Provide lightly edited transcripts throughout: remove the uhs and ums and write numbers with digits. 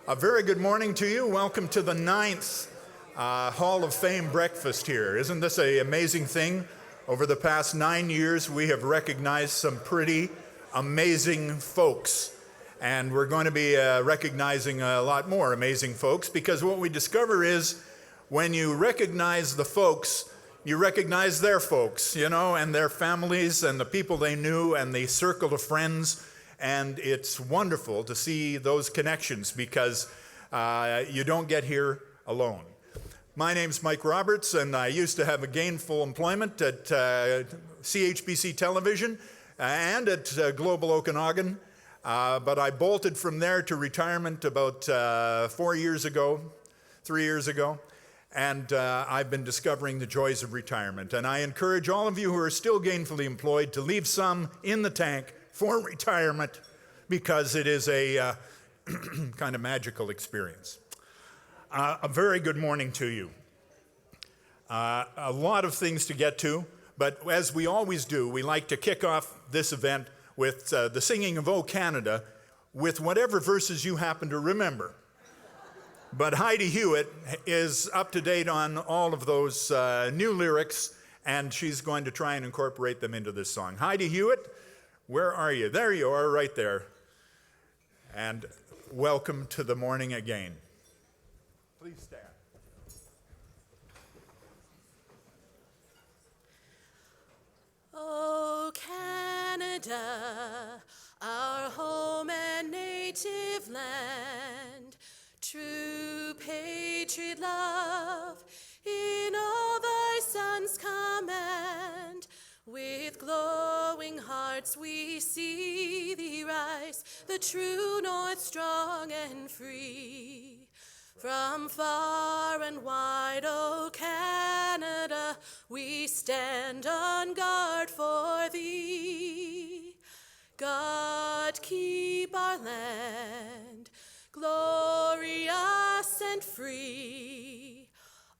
A very good morning to you. Welcome to the 9th Hall of Fame breakfast here. Isn't this an amazing thing? Over the past 9 years, we have recognized some pretty amazing folks. And we're going to be recognizing a lot more amazing folks, because what we discover is when you recognize the folks, you recognize their folks, and their families and the people they knew and the circle of friends. And it's wonderful to see those connections because you don't get here alone. My name's Mike Roberts, and I used to have a gainful employment at CHBC Television and at Global Okanagan, but I bolted from there to retirement about 3 years ago, and I've been discovering the joys of retirement. And I encourage all of you who are still gainfully employed to leave some in the tank for retirement, because it is a kind of magical experience. A very good morning to you. A lot of things to get to, but as we always do, we like to kick off this event with the singing of O Canada with whatever verses you happen to remember. But Heidi Hewitt is up to date on all of those new lyrics, and she's going to try and incorporate them into this song. Heidi Hewitt, where are you? There you are, right there. And welcome to the morning again. Please stand. Oh, Canada, our home and native land, true patriot love, in all thy sons' command. With glowing hearts we see thee rise, the true north strong and free. From far and wide, O Canada, we stand on guard for thee. God keep our land, glorious and free.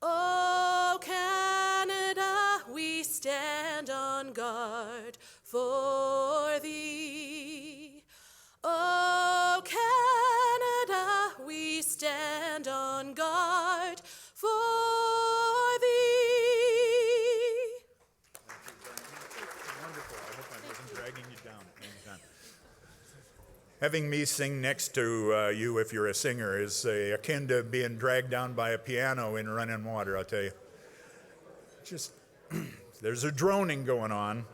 O Canada, we stand on guard for thee. O Canada, we stand on guard for thee. Wonderful. I hope I wasn't dragging you down. Having me sing next to you, if you're a singer, is akin to being dragged down by a piano in running water, I'll tell you. Just, there's a droning going on.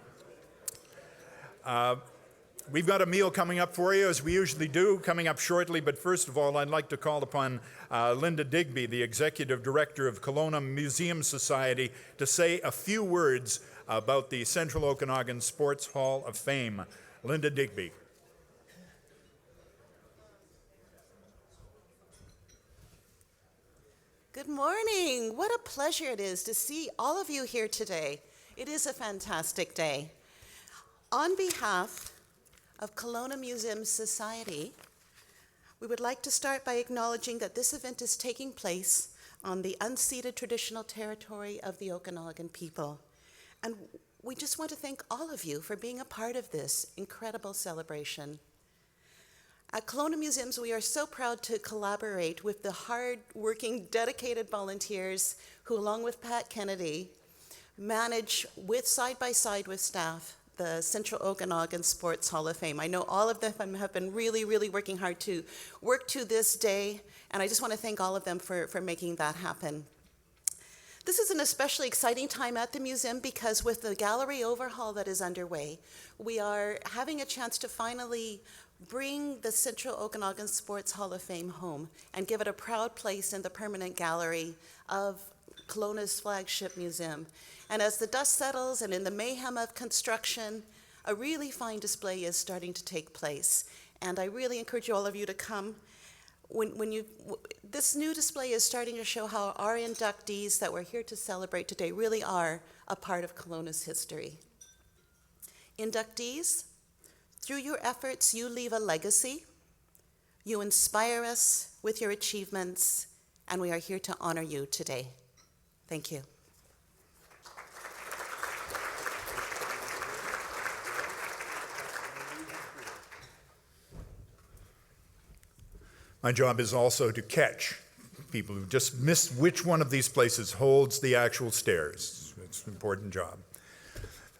We've got a meal coming up for you, as we usually do, coming up shortly. But first of all, I'd like to call upon Linda Digby, the Executive Director of Kelowna Museum Society, to say a few words about the Central Okanagan Sports Hall of Fame. Linda Digby. Good morning. What a pleasure it is to see all of you here today. It is a fantastic day. On behalf of Kelowna Museum Society, we would like to start by acknowledging that this event is taking place on the unceded traditional territory of the Okanagan people. And we just want to thank all of you for being a part of this incredible celebration. At Kelowna Museums, we are so proud to collaborate with the hard-working, dedicated volunteers who, along with Pat Kennedy, manage side by side with staff the Central Okanagan Sports Hall of Fame. I know all of them have been really, really working hard to work to this day, and I just want to thank all of them for making that happen. This is an especially exciting time at the museum because with the gallery overhaul that is underway, we are having a chance to finally bring the Central Okanagan Sports Hall of Fame home and give it a proud place in the permanent gallery of Kelowna's flagship museum. And as the dust settles and in the mayhem of construction, a really fine display is starting to take place. And I really encourage all of you to come. This new display is starting to show how our inductees that we're here to celebrate today really are a part of Kelowna's history. Inductees, through your efforts, you leave a legacy. You inspire us with your achievements, and we are here to honor you today. Thank you. My job is also to catch people who just miss which one of these places holds the actual stairs. It's an important job.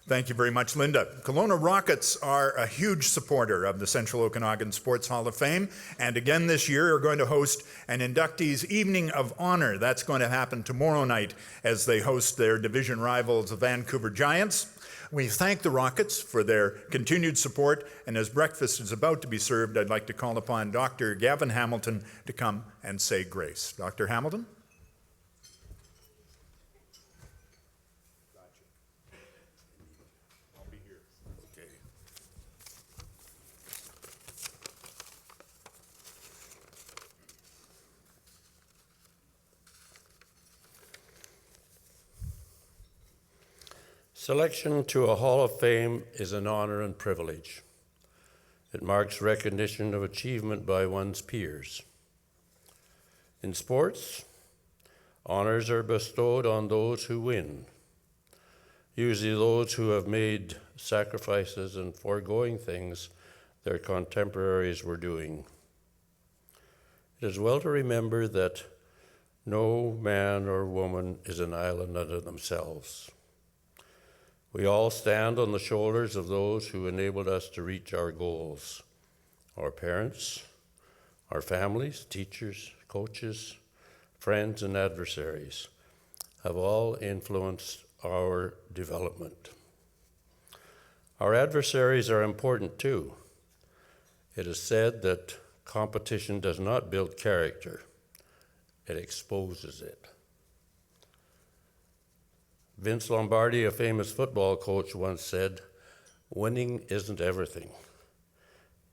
Thank you very much, Linda. Kelowna Rockets are a huge supporter of the Central Okanagan Sports Hall of Fame, and again this year are going to host an inductees Evening of Honor. That's going to happen tomorrow night as they host their division rivals, the Vancouver Giants. We thank the Rockets for their continued support, and as breakfast is about to be served, I'd like to call upon Dr. Gavin Hamilton to come and say grace. Dr. Hamilton? Selection to a Hall of Fame is an honor and privilege. It marks recognition of achievement by one's peers. In sports, honors are bestowed on those who win, usually those who have made sacrifices and foregoing things their contemporaries were doing. It is well to remember that no man or woman is an island unto themselves. We all stand on the shoulders of those who enabled us to reach our goals. Our parents, our families, teachers, coaches, friends, and adversaries have all influenced our development. Our adversaries are important too. It is said that competition does not build character, it exposes it. Vince Lombardi, a famous football coach, once said, "Winning isn't everything.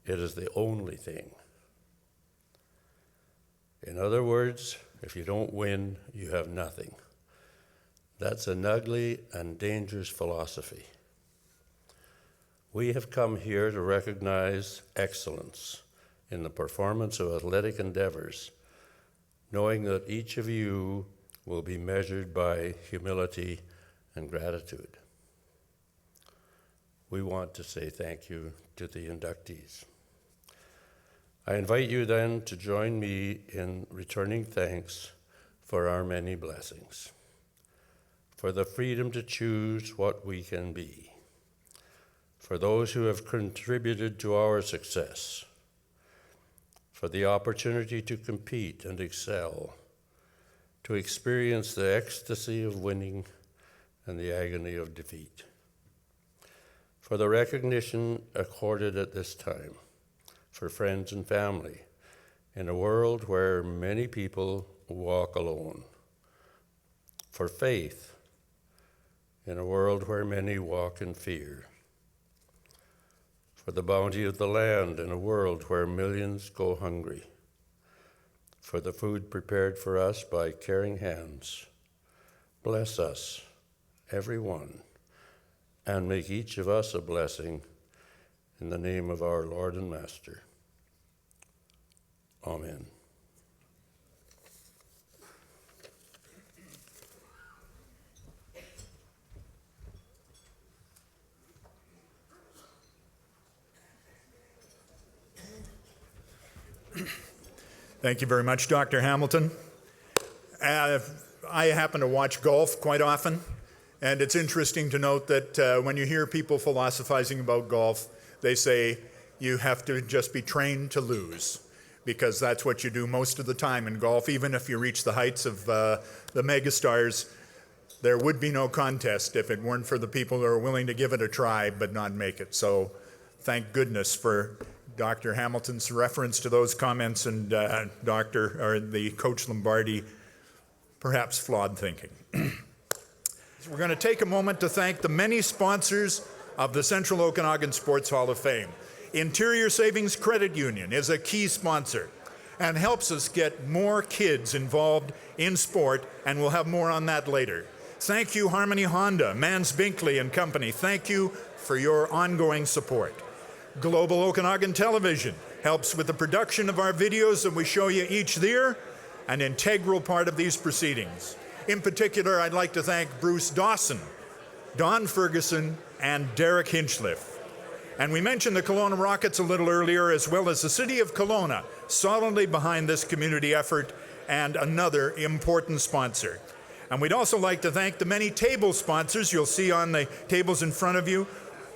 It is the only thing." In other words, if you don't win, you have nothing. That's an ugly and dangerous philosophy. We have come here to recognize excellence in the performance of athletic endeavors, knowing that each of you will be measured by humility and gratitude. We want to say thank you to the inductees. I invite you then to join me in returning thanks for our many blessings, for the freedom to choose what we can be, for those who have contributed to our success, for the opportunity to compete and excel, to experience the ecstasy of winning and the agony of defeat, for the recognition accorded at this time, for friends and family, in a world where many people walk alone, for faith, in a world where many walk in fear, for the bounty of the land in a world where millions go hungry, for the food prepared for us by caring hands. Bless us, every one, and make each of us a blessing in the name of our Lord and Master. Amen. Thank you very much, Dr. Hamilton. I happen to watch golf quite often, and it's interesting to note that when you hear people philosophizing about golf, they say you have to just be trained to lose, because that's what you do most of the time in golf. Even if you reach the heights of the megastars, there would be no contest if it weren't for the people who are willing to give it a try but not make it. So thank goodness for Dr. Hamilton's reference to those comments and the Coach Lombardi perhaps flawed thinking. So we're going to take a moment to thank the many sponsors of the Central Okanagan Sports Hall of Fame. Interior Savings Credit Union is a key sponsor and helps us get more kids involved in sport, and we'll have more on that later. Thank you, Harmony Honda, Mans Binkley and Company. Thank you for your ongoing support. Global Okanagan Television helps with the production of our videos that we show you each year, an integral part of these proceedings. In particular, I'd like to thank Bruce Dawson, Don Ferguson, and Derek Hinchliffe. And we mentioned the Kelowna Rockets a little earlier, as well as the City of Kelowna, solidly behind this community effort and another important sponsor. And we'd also like to thank the many table sponsors you'll see on the tables in front of you.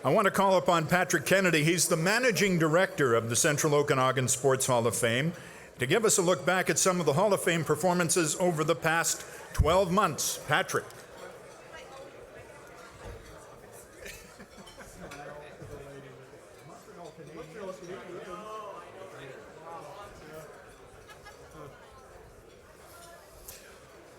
I want to call upon Patrick Kennedy. He's the Managing Director of the Central Okanagan Sports Hall of Fame, to give us a look back at some of the Hall of Fame performances over the past 12 months. Patrick.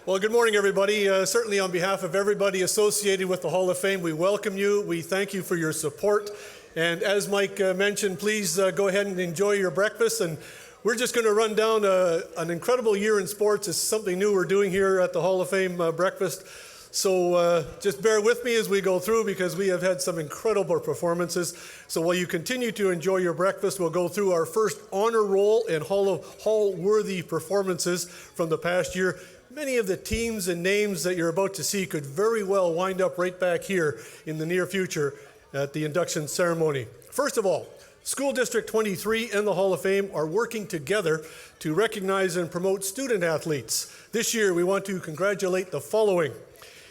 Well, good morning, everybody. Certainly on behalf of everybody associated with the Hall of Fame, we welcome you. We thank you for your support. And as Mike mentioned, please go ahead and enjoy your breakfast. And we're just going to run down an incredible year in sports. It's something new we're doing here at the Hall of Fame breakfast. So just bear with me as we go through, because we have had some incredible performances. So while you continue to enjoy your breakfast, we'll go through our first honor roll and Hall-worthy performances from the past year. Many of the teams and names that you're about to see could very well wind up right back here in the near future at the induction ceremony. First of all, School District 23 and the Hall of Fame are working together to recognize and promote student athletes. This year, we want to congratulate the following.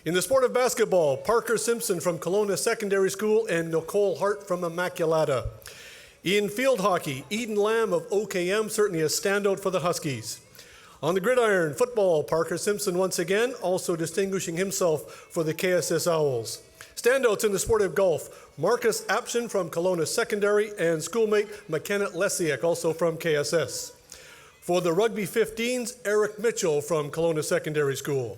In the sport of basketball, Parker Simpson from Kelowna Secondary School and Nicole Hart from Immaculata. In field hockey, Eden Lamb of OKM, certainly a standout for the Huskies. On the gridiron, football, Parker Simpson once again, also distinguishing himself for the KSS Owls. Standouts in the sport of golf, Marcus Apshin from Kelowna Secondary and schoolmate McKenna Lesiak, also from KSS. For the rugby 15s, Eric Mitchell from Kelowna Secondary School.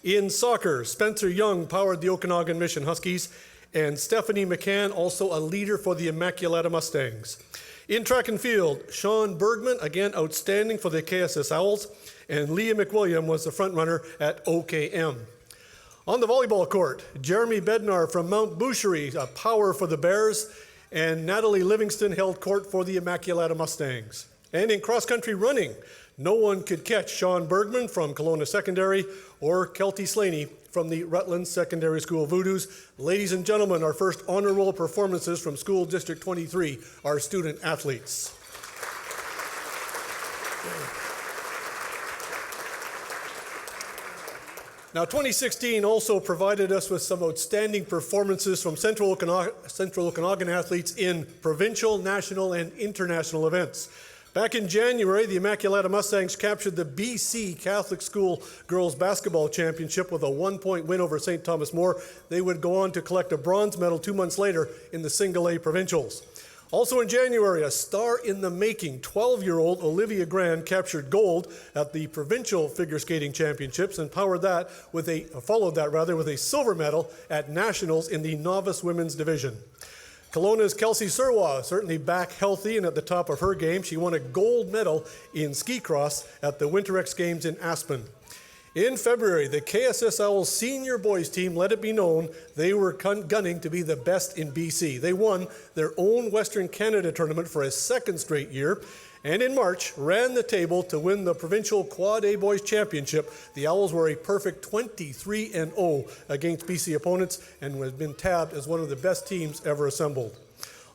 In soccer, Spencer Young powered the Okanagan Mission Huskies, and Stephanie McCann, also a leader for the Immaculata Mustangs. In track and field, Sean Bergman, again outstanding for the KSS Owls, and Leah McWilliam was the front runner at OKM. On the volleyball court, Jeremy Bednar from Mount Boucherie, a power for the Bears, and Natalie Livingston held court for the Immaculata Mustangs. And in cross-country running, no one could catch Sean Bergman from Kelowna Secondary or Kelty Slaney from the Rutland Secondary School Voodoos. Ladies and gentlemen, our first honor roll performances from School District 23, our student athletes. Now, 2016 also provided us with some outstanding performances from Central Okanagan athletes in provincial, national, and international events. Back in January, the Immaculata Mustangs captured the BC Catholic School Girls Basketball Championship with a 1-point win over St. Thomas More. They would go on to collect a bronze medal 2 months later in the Single A Provincials. Also in January, a star in the making, 12-year-old Olivia Grand captured gold at the Provincial Figure Skating Championships and followed that with a silver medal at Nationals in the Novice Women's Division. Kelowna's Kelsey Surwa, certainly back healthy and at the top of her game. She won a gold medal in ski cross at the Winter X Games in Aspen. In February, the KSS Owls senior boys team let it be known they were gunning to be the best in BC. They won their own Western Canada tournament for a second straight year, and in March ran the table to win the Provincial Quad A Boys Championship. The Owls were a perfect 23-0 against BC opponents and have been tabbed as one of the best teams ever assembled.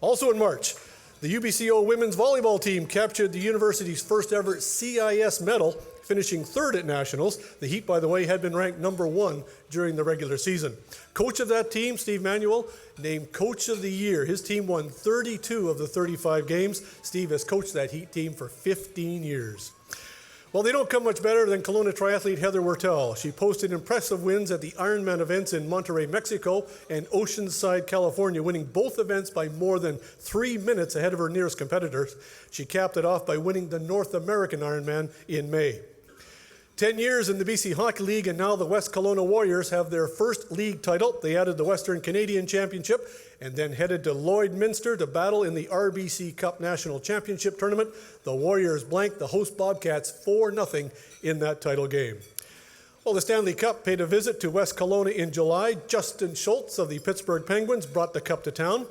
Also in March, the UBCO women's volleyball team captured the university's first ever CIS medal, finishing third at Nationals. The Heat, by the way, had been ranked number 1 during the regular season. Coach of that team, Steve Manuel, named Coach of the Year. His team won 32 of the 35 games. Steve has coached that Heat team for 15 years. Well, they don't come much better than Kelowna triathlete Heather Wertel. She posted impressive wins at the Ironman events in Monterrey, Mexico and Oceanside, California, winning both events by more than 3 minutes ahead of her nearest competitors. She capped it off by winning the North American Ironman in May. 10 years in the BC Hockey League, and now the West Kelowna Warriors have their first league title. They added the Western Canadian Championship and then headed to Lloydminster to battle in the RBC Cup National Championship Tournament. The Warriors blanked the host Bobcats 4-0 in that title game. Well, the Stanley Cup paid a visit to West Kelowna in July. Justin Schultz of the Pittsburgh Penguins brought the cup to town.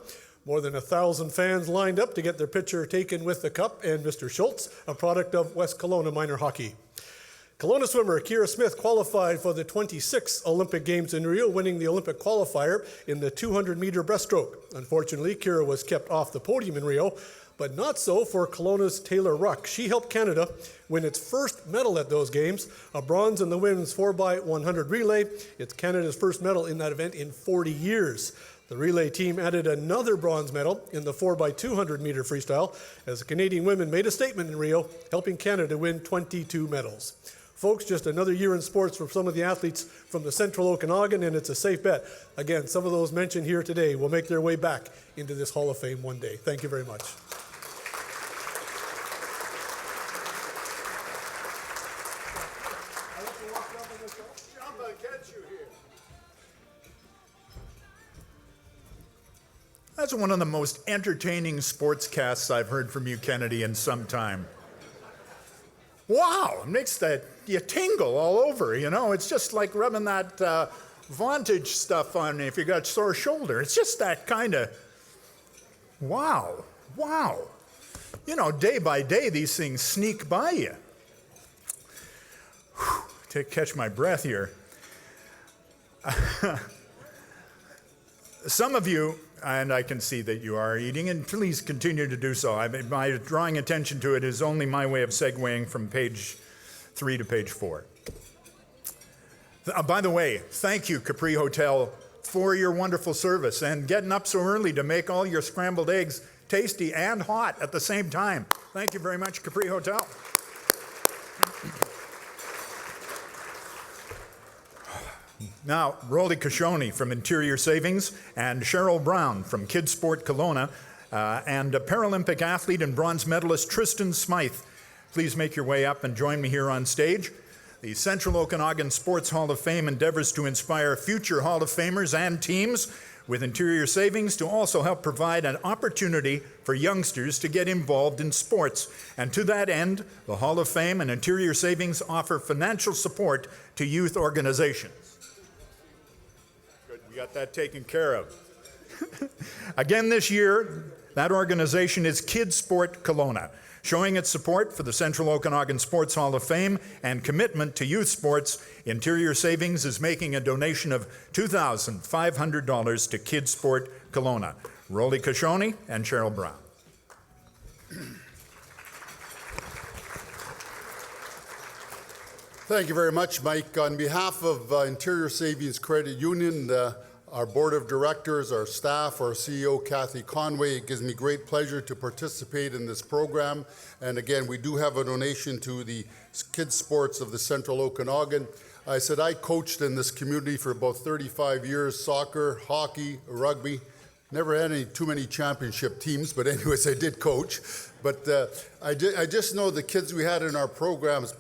More than 1,000 fans lined up to get their picture taken with the cup and Mr. Schultz, a product of West Kelowna minor hockey. Kelowna swimmer Kira Smith qualified for the 26th Olympic Games in Rio, winning the Olympic qualifier in the 200-meter breaststroke. Unfortunately, Kira was kept off the podium in Rio, but not so for Kelowna's Taylor Ruck. She helped Canada win its first medal at those games, a bronze in the women's 4x100 relay. It's Canada's first medal in that event in 40 years. The relay team added another bronze medal in the 4x200 meter freestyle as the Canadian women made a statement in Rio, helping Canada win 22 medals. Folks, just another year in sports for some of the athletes from the Central Okanagan, and it's a safe bet. Again, some of those mentioned here today will make their way back into this Hall of Fame one day. Thank you very much. That's one of the most entertaining sportscasts I've heard from you, Kennedy, in some time. Wow, it makes you tingle all over, you know. It's just like rubbing that Vantage stuff on if you got sore shoulder. It's just that kind of, wow. You know, day by day, these things sneak by you. Whew, to catch my breath here. Some of you, and I can see that you are eating, and please continue to do so. My drawing attention to it is only my way of segueing from page 3 to page 4. By the way, thank you, Capri Hotel, for your wonderful service and getting up so early to make all your scrambled eggs tasty and hot at the same time. Thank you very much, Capri Hotel. Now, Rolly Kashoni from Interior Savings and Cheryl Brown from Kids Sport Kelowna and Paralympic athlete and bronze medalist Tristan Smythe. Please make your way up and join me here on stage. The Central Okanagan Sports Hall of Fame endeavors to inspire future Hall of Famers and teams with Interior Savings to also help provide an opportunity for youngsters to get involved in sports. And to that end, the Hall of Fame and Interior Savings offer financial support to youth organizations. We got that taken care of. Again this year, that organization is Kids Sport Kelowna, showing its support for the Central Okanagan Sports Hall of Fame and commitment to youth sports. Interior Savings is making a donation of $2,500 to Kids Sport Kelowna. Rolly Kashoni and Cheryl Brown. Thank you very much, Mike. On behalf of Interior Savings Credit Union, our board of directors, our staff, our CEO, Kathy Conway, it gives me great pleasure to participate in this program. And again, we do have a donation to the kids sports of the Central Okanagan. I coached in this community for about 35 years, soccer, hockey, rugby. Never had too many championship teams, but anyways, I did coach. But I just know the kids we had in our programs,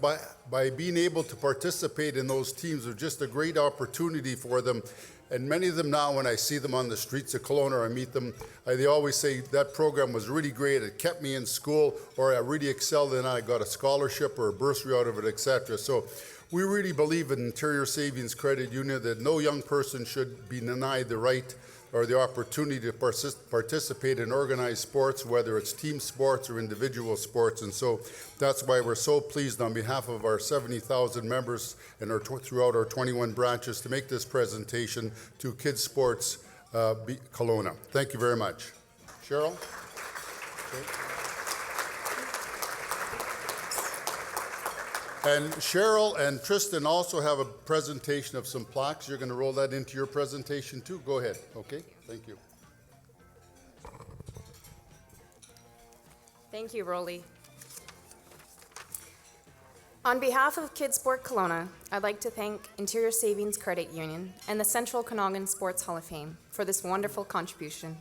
by being able to participate in those teams was just a great opportunity for them. And many of them now, when I see them on the streets of Kelowna or I meet them, they always say that program was really great. It kept me in school, or I really excelled and I got a scholarship or a bursary out of it, etc. So we really believe in Interior Savings Credit Union that no young person should be denied the right or the opportunity to participate in organized sports, whether it's team sports or individual sports. And so that's why we're so pleased on behalf of our 70,000 members and throughout our 21 branches to make this presentation to Kids Sports Kelowna. Thank you very much. Cheryl? Okay. And Cheryl and Tristan also have a presentation of some plaques. You're going to roll that into your presentation too. Go ahead. Okay, thank you. Thank you, Rolly. On behalf of Kids Sport Kelowna, I'd like to thank Interior Savings Credit Union and the Central Okanagan Sports Hall of Fame for this wonderful contribution.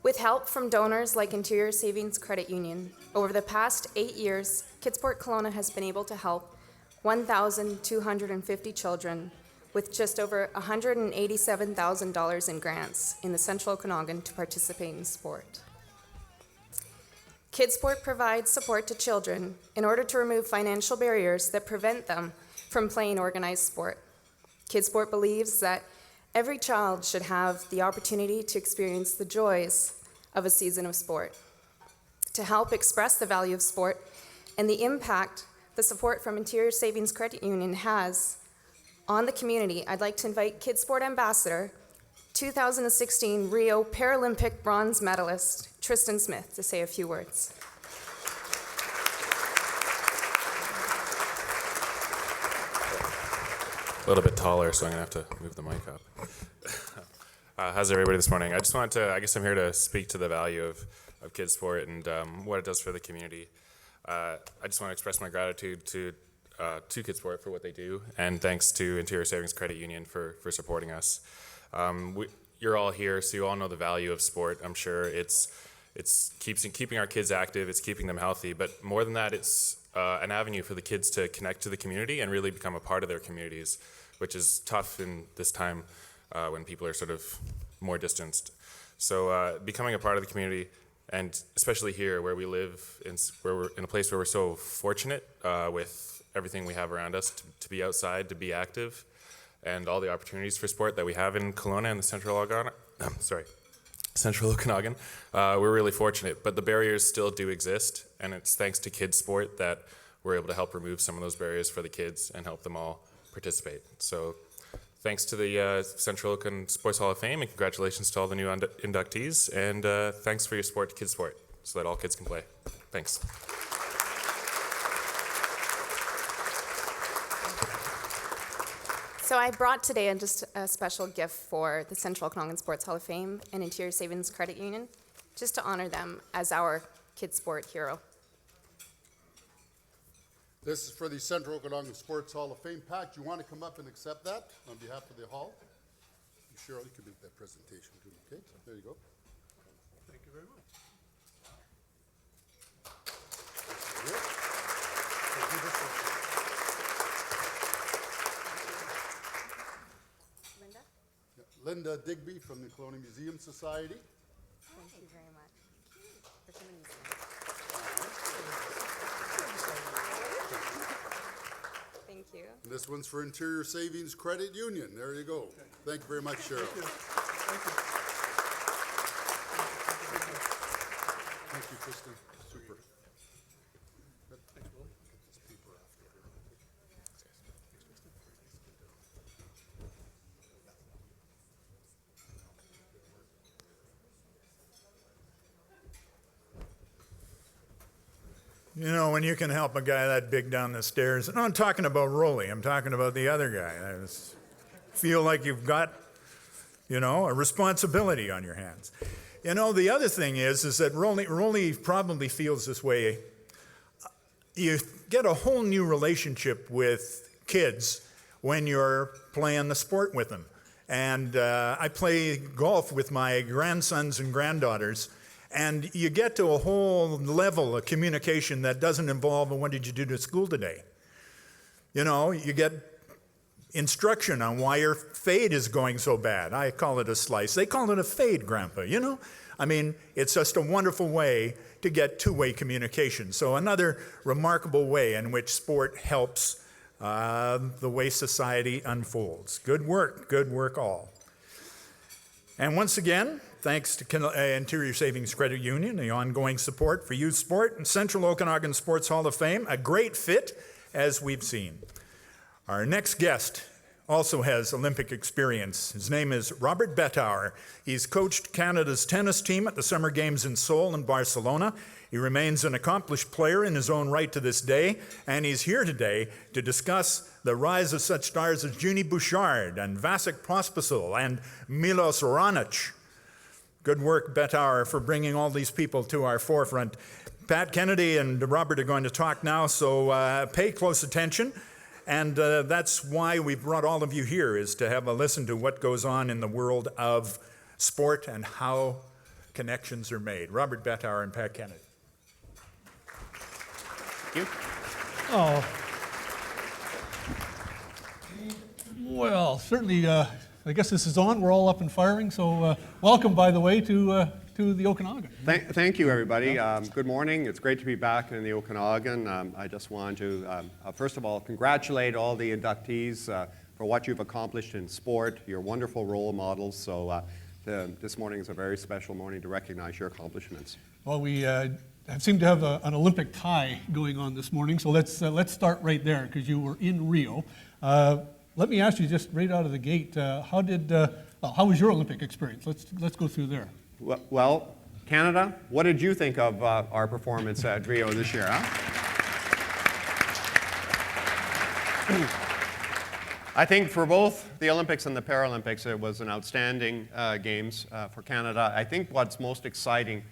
With help from donors like Interior Savings Credit Union, over the past 8 years, Kids Sport Kelowna has been able to help 1,250 children with just over $187,000 in grants in the Central Okanagan to participate in sport. Kids Sport provides support to children in order to remove financial barriers that prevent them from playing organized sport. Kids Sport believes that every child should have the opportunity to experience the joys of a season of sport. To help express the value of sport and the impact the support from Interior Savings Credit Union has on the community, I'd like to invite Kidsport Ambassador, 2016 Rio Paralympic bronze medalist, Tristan Smith, to say a few words. A little bit taller, so I'm going to have to move the mic up. How's everybody this morning? I just wanted to, I guess I'm here to speak to the value of Kidsport and what it does for the community. I just want to express my gratitude to Kidsport for what they do, and thanks to Interior Savings Credit Union for supporting us. You're all here, so you all know the value of sport. I'm sure it's keeping our kids active, it's keeping them healthy, but more than that, it's an avenue for the kids to connect to the community and really become a part of their communities, which is tough in this time when people are sort of more distanced. So becoming a part of the community, and especially here where we live, where we're in a place where we're so fortunate with everything we have around us to be outside, to be active, and all the opportunities for sport that we have in Kelowna and the Central Okanagan, we're really fortunate. But the barriers still do exist, and it's thanks to Kidsport that we're able to help remove some of those barriers for the kids and help them all participate. So thanks to the Central Okanagan Sports Hall of Fame, and congratulations to all the new inductees, and thanks for your support to Kidsport so that all kids can play. Thanks. So I brought today just a special gift for the Central Okanagan Sports Hall of Fame and Interior Savings Credit Union, just to honor them as our Kidsport hero. This is for the Central Okanagan Sports Hall of Fame. Pat, do you want to come up and accept that on behalf of the hall? Cheryl, you can make that presentation too, okay? There you go. Thank you very much. Linda? Linda Digby from the Kelowna Museum Society. Thank you very much. For coming this morning. Thank you. And this one's for Interior Savings Credit Union. There you go. Thank you very much, Cheryl. Thank you, Kristen. Super. You know, when you can help a guy that big down the stairs, and I'm talking about Rolly, I'm talking about the other guy. I just feel like you've got, you know, a responsibility on your hands. You know, the other thing is that Rolly probably feels this way. You get a whole new relationship with kids when you're playing the sport with them. And I play golf with my grandsons and granddaughters, and you get to a whole level of communication that doesn't involve, what did you do to school today? You know, you get instruction on why your fade is going so bad. I call it a slice. They call it a fade, Grandpa, you know? I mean, it's just a wonderful way to get two-way communication. So another remarkable way in which sport helps the way society unfolds. Good work all. And once again, thanks to Interior Savings Credit Union, the ongoing support for youth sport, and Central Okanagan Sports Hall of Fame, a great fit, as we've seen. Our next guest also has Olympic experience. His name is Robert Bettauer. He's coached Canada's tennis team at the Summer Games in Seoul and Barcelona. He remains an accomplished player in his own right to this day, and he's here today to discuss the rise of such stars as Junie Bouchard and Vasek Pospisil and Milos Raonic. Good work, Bettauer, for bringing all these people to our forefront. Pat Kennedy and Robert are going to talk now, so pay close attention. And that's why we brought all of you here, is to have a listen to what goes on in the world of sport and how connections are made. Robert Bettauer and Pat Kennedy. Thank you. Oh, well, certainly, I guess this is on. We're all up and firing. So welcome, by the way, to the Okanagan. Thank you, everybody. Good morning. It's great to be back in the Okanagan. I just want to, first of all, congratulate all the inductees for what you've accomplished in sport. You're wonderful role models. So this morning is a very special morning to recognize your accomplishments. Well, we seem to have an Olympic tie going on this morning, so let's start right there because you were in Rio. Let me ask you just right out of the gate, how was your Olympic experience? Let's go through there. Well, Canada, what did you think of our performance at Rio this year? I think for both the Olympics and the Paralympics, it was an outstanding games for Canada. I think what's most exciting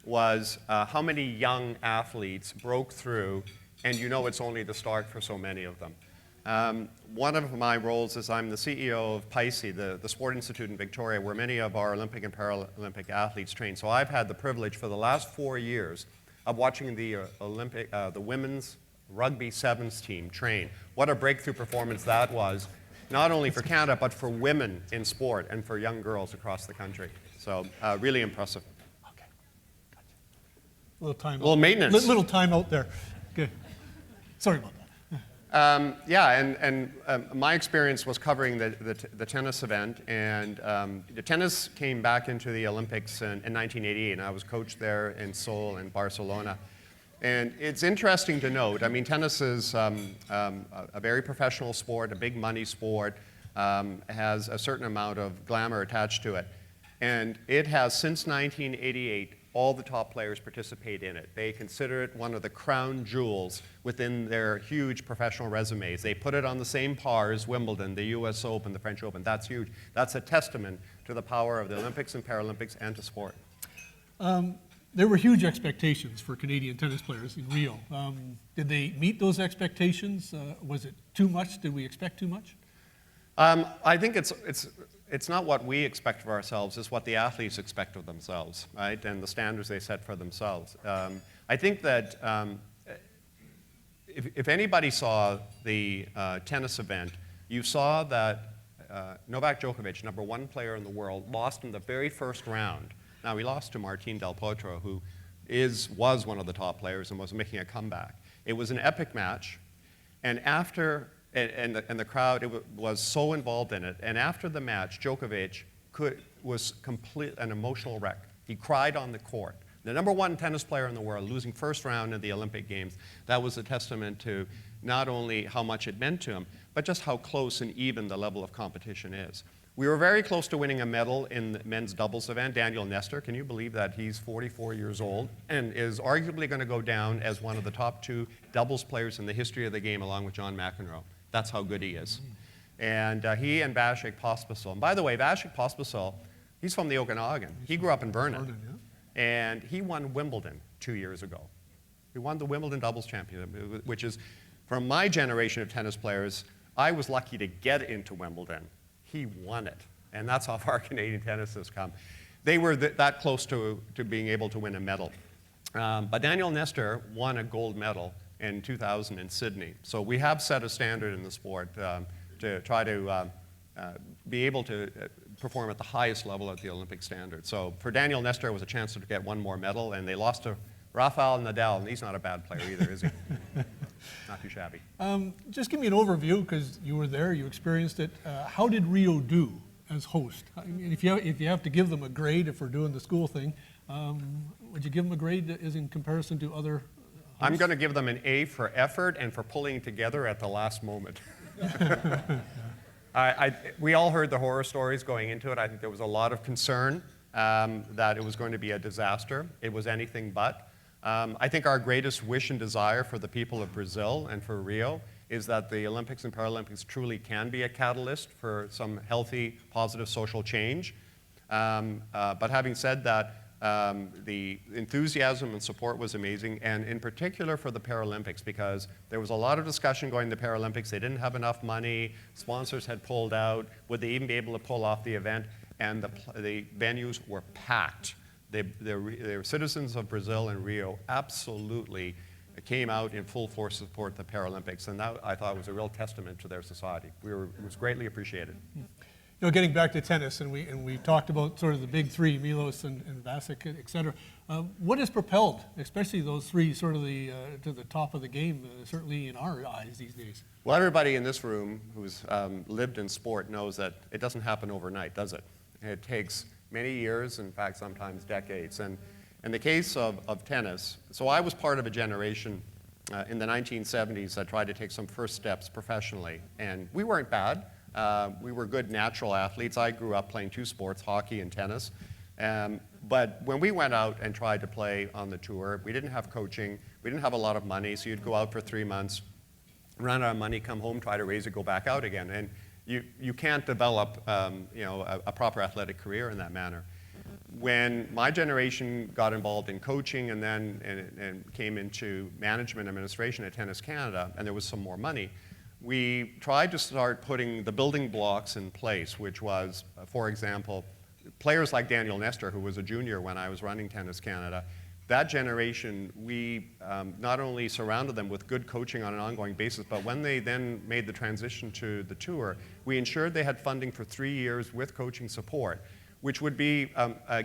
was how many young athletes broke through, and you know it's only the start for so many of them. One of my roles is I'm the CEO of PICE, the Sport Institute in Victoria, where many of our Olympic and Paralympic athletes train. So I've had the privilege for the last 4 years of watching the women's rugby sevens team train. What a breakthrough performance that was, not only for Canada, but for women in sport and for young girls across the country. So really impressive. Okay, gotcha. Little time. Little maintenance. Little time out there. Okay. Sorry about that. My experience was covering the tennis event, and the tennis came back into the Olympics in 1988, and I was coach there in Seoul and Barcelona. And it's interesting to note, I mean, tennis is a very professional sport, a big money sport, has a certain amount of glamour attached to it. And it has, since 1988, all the top players participate in it. They consider it one of the crown jewels within their huge professional resumes. They put it on the same par as Wimbledon, the US Open, the French Open. That's huge. That's a testament to the power of the Olympics and Paralympics and to sport. There were huge expectations for Canadian tennis players in Rio. Did they meet those expectations? Was it too much? Did we expect too much? I think it's not what we expect of ourselves, it's what the athletes expect of themselves, right? And the standards they set for themselves. I think that if anybody saw the tennis event, you saw that Novak Djokovic, number 1 player in the world, lost in the very first round. Now, he lost to Martin Del Potro, who was one of the top players and was making a comeback. It was an epic match, and the crowd was so involved in it. And after the match, Djokovic was an emotional wreck. He cried on the court. The number 1 tennis player in the world, losing first round in the Olympic Games, that was a testament to not only how much it meant to him, but just how close and even the level of competition is. We were very close to winning a medal in the men's doubles event. Daniel Nestor, can you believe that he's 44 years old and is arguably going to go down as one of the top 2 doubles players in the history of the game, along with John McEnroe. That's how good he is. And he and Vasek Pospisil. And by the way, Vasek Pospisil, he's from the Okanagan. He grew up in Vernon. And he won Wimbledon 2 years ago. He won the Wimbledon doubles championship, which is, from my generation of tennis players, I was lucky to get into Wimbledon. He won it. And that's how far Canadian tennis has come. They were that close to being able to win a medal. But Daniel Nestor won a gold medal in 2000 in Sydney. So we have set a standard in the sport to try to be able to perform at the highest level at the Olympic standard. So for Daniel Nestor, it was a chance to get 1 more medal, and they lost to Rafael Nadal, and he's not a bad player either, is he? Not too shabby. Just give me an overview, because you were there, you experienced it. How did Rio do as host? I mean, if you have to give them a grade, if we're doing the school thing, would you give them a grade as in comparison to other hosts? I'm going to give them an A for effort and for pulling together at the last moment. We all heard the horror stories going into it. I think there was a lot of concern that it was going to be a disaster. It was anything but. I think our greatest wish and desire for the people of Brazil and for Rio is that the Olympics and Paralympics truly can be a catalyst for some healthy, positive social change. But having said that, the enthusiasm and support was amazing, and in particular for the Paralympics, because there was a lot of discussion going to the Paralympics. They didn't have enough money, sponsors had pulled out, would they even be able to pull off the event? And the venues were packed. The citizens of Brazil and Rio absolutely came out in full force to support the Paralympics, and that I thought was a real testament to their society. It was greatly appreciated. You know, getting back to tennis, and we talked about sort of the big 3, Milos and Vasek, et cetera. What has propelled, especially those 3, sort of to the top of the game, certainly in our eyes these days? Well, everybody in this room who's lived in sport knows that it doesn't happen overnight, does it? It takes many years, in fact, sometimes decades. And In the case of tennis, so I was part of a generation in the 1970s that tried to take some first steps professionally, and we weren't bad. We were good natural athletes. I grew up playing two sports, hockey and tennis. But when we went out and tried to play on the tour, we didn't have coaching, we didn't have a lot of money, so you'd go out for 3 months, run out of money, come home, try to raise it, go back out again. And you can't develop a proper athletic career in that manner. When my generation got involved in coaching and then and came into management administration at Tennis Canada, and there was some more money, we tried to start putting the building blocks in place, which was, for example, players like Daniel Nestor, who was a junior when I was running Tennis Canada. That generation, we not only surrounded them with good coaching on an ongoing basis, but when they then made the transition to the tour, we ensured they had funding for 3 years with coaching support, which would be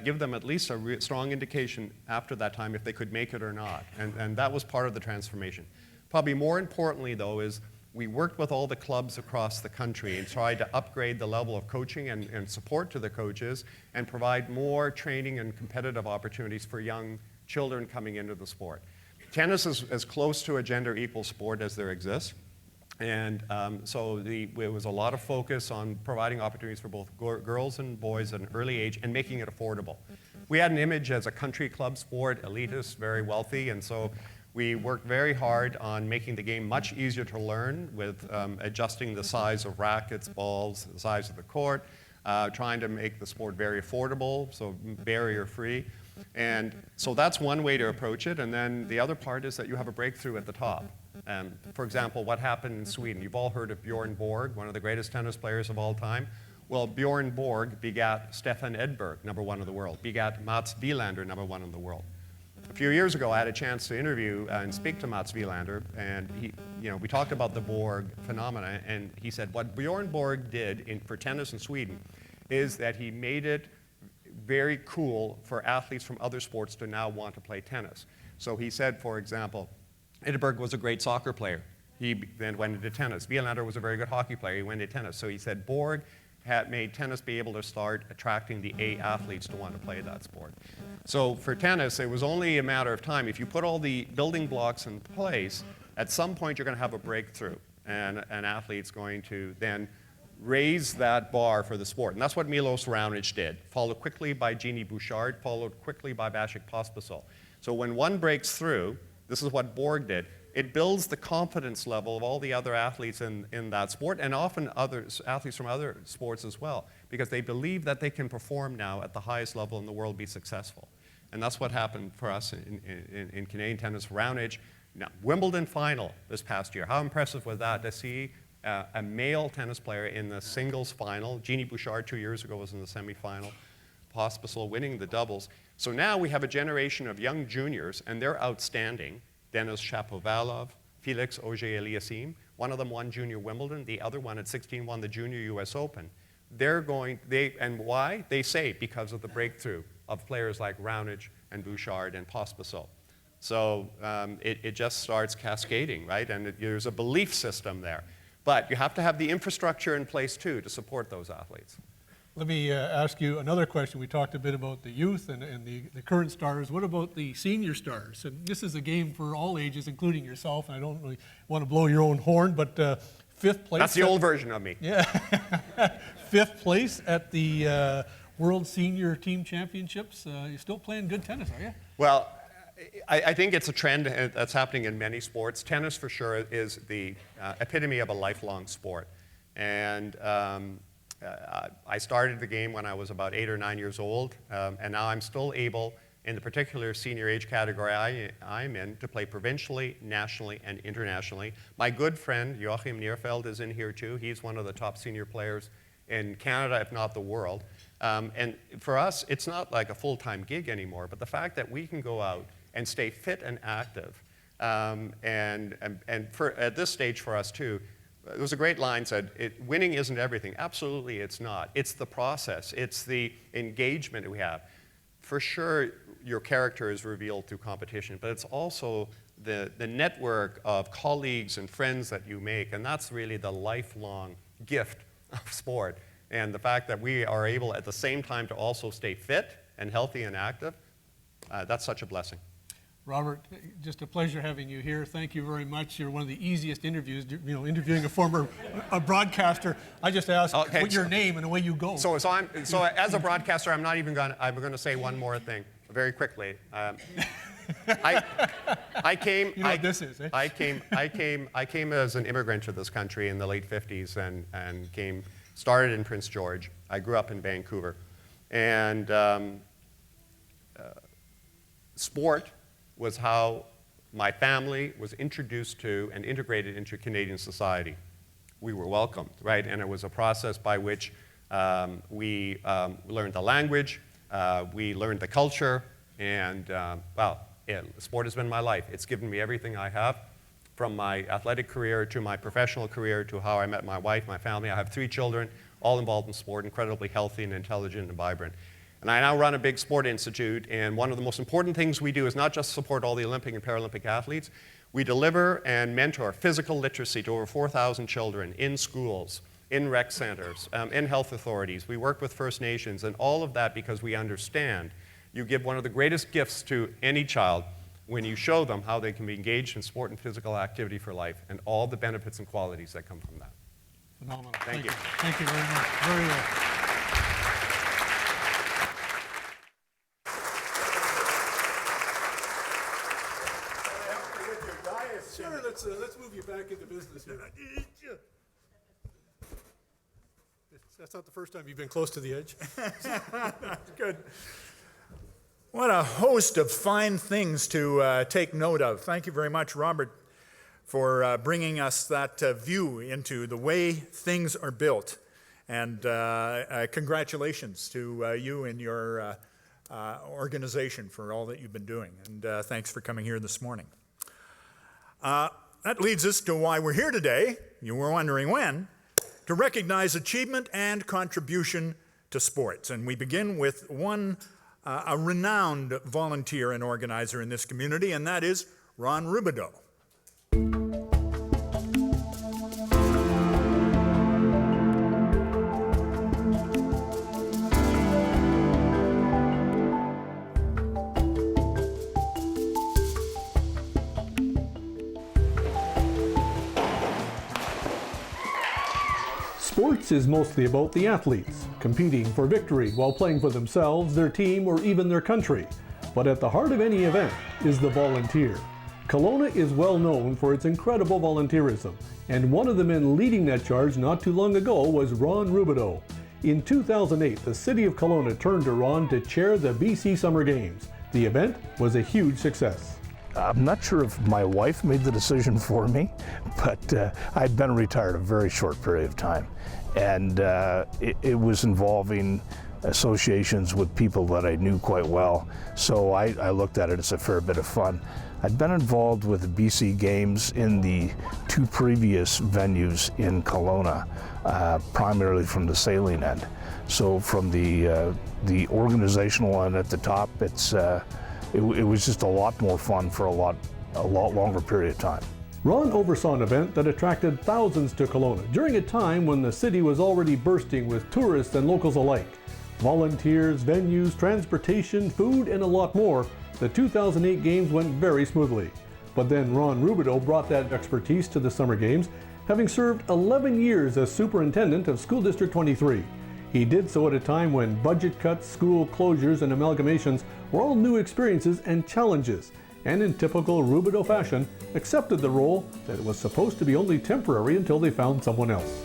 give them at least a strong indication after that time if they could make it or not. And that was part of the transformation. Probably more importantly, though, is we worked with all the clubs across the country and tried to upgrade the level of coaching and support to the coaches and provide more training and competitive opportunities for young children coming into the sport. Tennis is as close to a gender equal sport as there exists. And so it was a lot of focus on providing opportunities for both girls and boys at an early age and making it affordable. We had an image as a country club sport, elitist, very wealthy, and so we worked very hard on making the game much easier to learn with adjusting the size of rackets, balls, the size of the court, trying to make the sport very affordable, so barrier-free. And so that's one way to approach it. And then the other part is that you have a breakthrough at the top. For example, what happened in Sweden? You've all heard of Bjorn Borg, one of the greatest tennis players of all time. Well, Bjorn Borg begat Stefan Edberg, #1 in the world, begat Mats Wilander, #1 in the world. A few years ago, I had a chance to interview and speak to Mats Wilander, and we talked about the Borg phenomena, and he said what Bjorn Borg did for tennis in Sweden is that he made it very cool for athletes from other sports to now want to play tennis. So he said, for example, Edberg was a great soccer player. He then went into tennis. Wilander was a very good hockey player. He went into tennis. So he said Borg had made tennis be able to start attracting the A athletes to want to play that sport. So for tennis, it was only a matter of time. If you put all the building blocks in place, at some point you're going to have a breakthrough, and an athlete's going to then raise that bar for the sport. And that's what Milos Raonic did, followed quickly by Genie Bouchard, followed quickly by Vasek Pospisil. So when one breaks through, this is what Borg did. It builds the confidence level of all the other athletes in that sport, and often athletes from other sports as well, because they believe that they can perform now at the highest level in the world, be successful. And that's what happened for us in Canadian tennis. Raonic, now, Wimbledon final this past year. How impressive was that to see a male tennis player in the singles final? Genie Bouchard 2 years ago was in the semifinal. Pospisil winning the doubles. So now we have a generation of young juniors, and they're outstanding. Denis Shapovalov, Felix Auger-Aliassime. One of them won Junior Wimbledon. The other one at 16 won the Junior US Open. And why? They say because of the breakthrough of players like Raonic and Bouchard and Pospisil. So it just starts cascading, right? And there's a belief system there. But you have to have the infrastructure in place, too, to support those athletes. Let me ask you another question. We talked a bit about the youth and the current stars. What about the senior stars? And this is a game for all ages, including yourself, and I don't really want to blow your own horn, but 5th place. That's the old version of me. Yeah. 5th place at the World Senior Team Championships. You're still playing good tennis, are you? Well, I think it's a trend that's happening in many sports. Tennis, for sure, is the epitome of a lifelong sport. And I started the game when I was about 8 or 9 years old, and now I'm still able, in the particular senior age category I'm in, to play provincially, nationally, and internationally. My good friend, Joachim Neerfeld, is in here too. He's one of the top senior players in Canada, if not the world. And for us, it's not like a full-time gig anymore, but the fact that we can go out and stay fit and active, and at this stage for us too, there was a great line said, winning isn't everything. Absolutely it's not. It's the process. It's the engagement we have. For sure, your character is revealed through competition, but it's also the network of colleagues and friends that you make, and that's really the lifelong gift of sport. And the fact that we are able at the same time to also stay fit and healthy and active, that's such a blessing. Robert, just a pleasure having you here. Thank you very much. You're one of the easiest interviews, interviewing a former broadcaster. I just ask what your name and away you go. So as a broadcaster, I'm going to say one more thing very quickly. I came. You know what this is, eh? I came as an immigrant to this country in the late 50s and started in Prince George. I grew up in Vancouver, and sport was how my family was introduced to and integrated into Canadian society. We were welcomed, right? And it was a process by which we learned the language, we learned the culture, and sport has been my life. It's given me everything I have, from my athletic career to my professional career to how I met my wife, my family. I have 3 children, all involved in sport, incredibly healthy and intelligent and vibrant. And I now run a big sport institute, and one of the most important things we do is not just support all the Olympic and Paralympic athletes. We deliver and mentor physical literacy to over 4,000 children in schools, in rec centers, in health authorities. We work with First Nations, and all of that because we understand you give one of the greatest gifts to any child when you show them how they can be engaged in sport and physical activity for life, and all the benefits and qualities that come from that. Phenomenal. Thank you. Thank you very much. Very well. Sure, let's move you back into business here. That's not the first time you've been close to the edge. Good. What a host of fine things to take note of. Thank you very much, Robert, for bringing us that view into the way things are built. And congratulations to you and your organization for all that you've been doing. And thanks for coming here this morning. That leads us to why we're here today. You were wondering when. To recognize achievement and contribution to sports. And we begin with a renowned volunteer and organizer in this community, and that is Ron Rubidoux. Sports is mostly about the athletes, competing for victory while playing for themselves, their team, or even their country. But at the heart of any event is the volunteer. Kelowna is well known for its incredible volunteerism, and one of the men leading that charge not too long ago was Ron Rubidoux. In 2008, the City of Kelowna turned to Ron to chair the BC Summer Games. The event was a huge success. I'm not sure if my wife made the decision for me, but I'd been retired a very short period of time. And it was involving associations with people that I knew quite well. So I looked at it as a fair bit of fun. I'd been involved with the BC Games in the 2 previous venues in Kelowna, primarily from the sailing end. So from the organizational end at the top, it was just a lot more fun for a lot longer period of time. Ron oversaw an event that attracted thousands to Kelowna during a time when the city was already bursting with tourists and locals alike. Volunteers, venues, transportation, food, and a lot more, the 2008 Games went very smoothly. But then Ron Rubidoux brought that expertise to the Summer Games, having served 11 years as superintendent of School District 23. He did so at a time when budget cuts, school closures, and amalgamations were all new experiences and challenges, and in typical Rubidoux fashion, accepted the role that was supposed to be only temporary until they found someone else.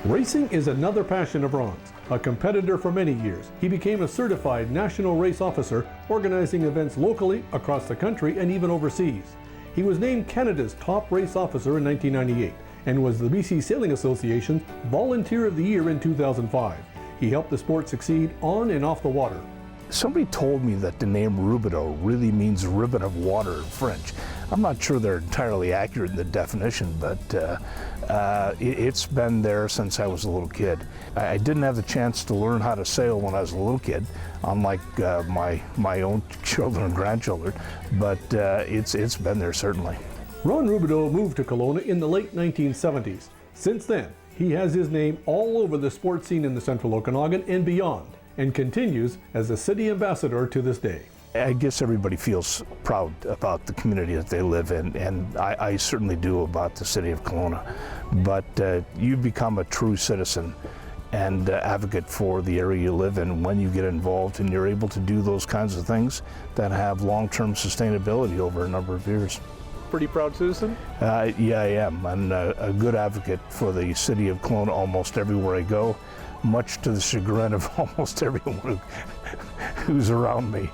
Racing is another passion of Ron's. A competitor for many years, he became a certified national race officer, organizing events locally, across the country, and even overseas. He was named Canada's top race officer in 1998 and was the BC Sailing Association's Volunteer of the Year in 2005. He helped the sport succeed on and off the water. Somebody told me that the name Rubidoux really means ribbon of water in French. I'm not sure they're entirely accurate in the definition, but it's been there since I was a little kid. I didn't have the chance to learn how to sail when I was a little kid, unlike my own children and grandchildren, but it's been there certainly. Ron Rubidoux moved to Kelowna in the late 1970s. Since then, He has his name all over the sports scene in the Central Okanagan and beyond, and continues as a city ambassador to this day. I guess everybody feels proud about the community that they live in, and I certainly do about the city of Kelowna. But you become a true citizen and advocate for the area you live in when you get involved, and you're able to do those kinds of things that have long-term sustainability over a number of years. Pretty proud citizen? Yeah, I am. I'm a good advocate for the city of Kelowna almost everywhere I go, much to the chagrin of almost everyone who's around me.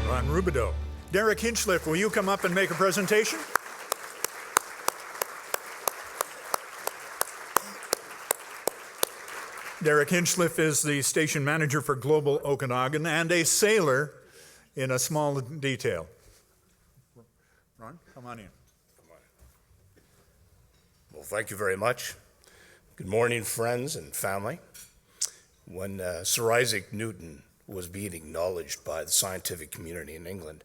Ron Rubidoux. Derek Hinchliff, will you come up and make a presentation? Derek Hinchliff is the station manager for Global Okanagan and a sailor in a small detail. Ron, come on in. Well, thank you very much. Good morning, friends and family. When Sir Isaac Newton was being acknowledged by the scientific community in England,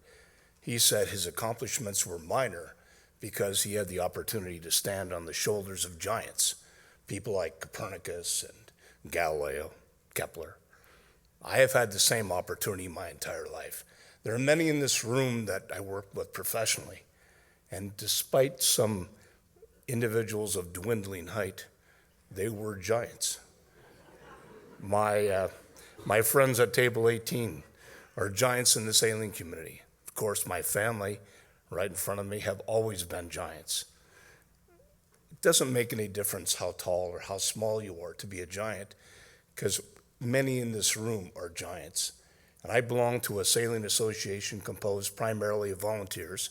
he said his accomplishments were minor because he had the opportunity to stand on the shoulders of giants, people like Copernicus and Galileo, Kepler. I have had the same opportunity my entire life. There are many in this room that I work with professionally, and despite some individuals of dwindling height, they were giants. My friends at table 18 are giants in the sailing community. Of course, my family right in front of me have always been giants. It doesn't make any difference how tall or how small you are to be a giant, because many in this room are giants. And I belong to a sailing association composed primarily of volunteers,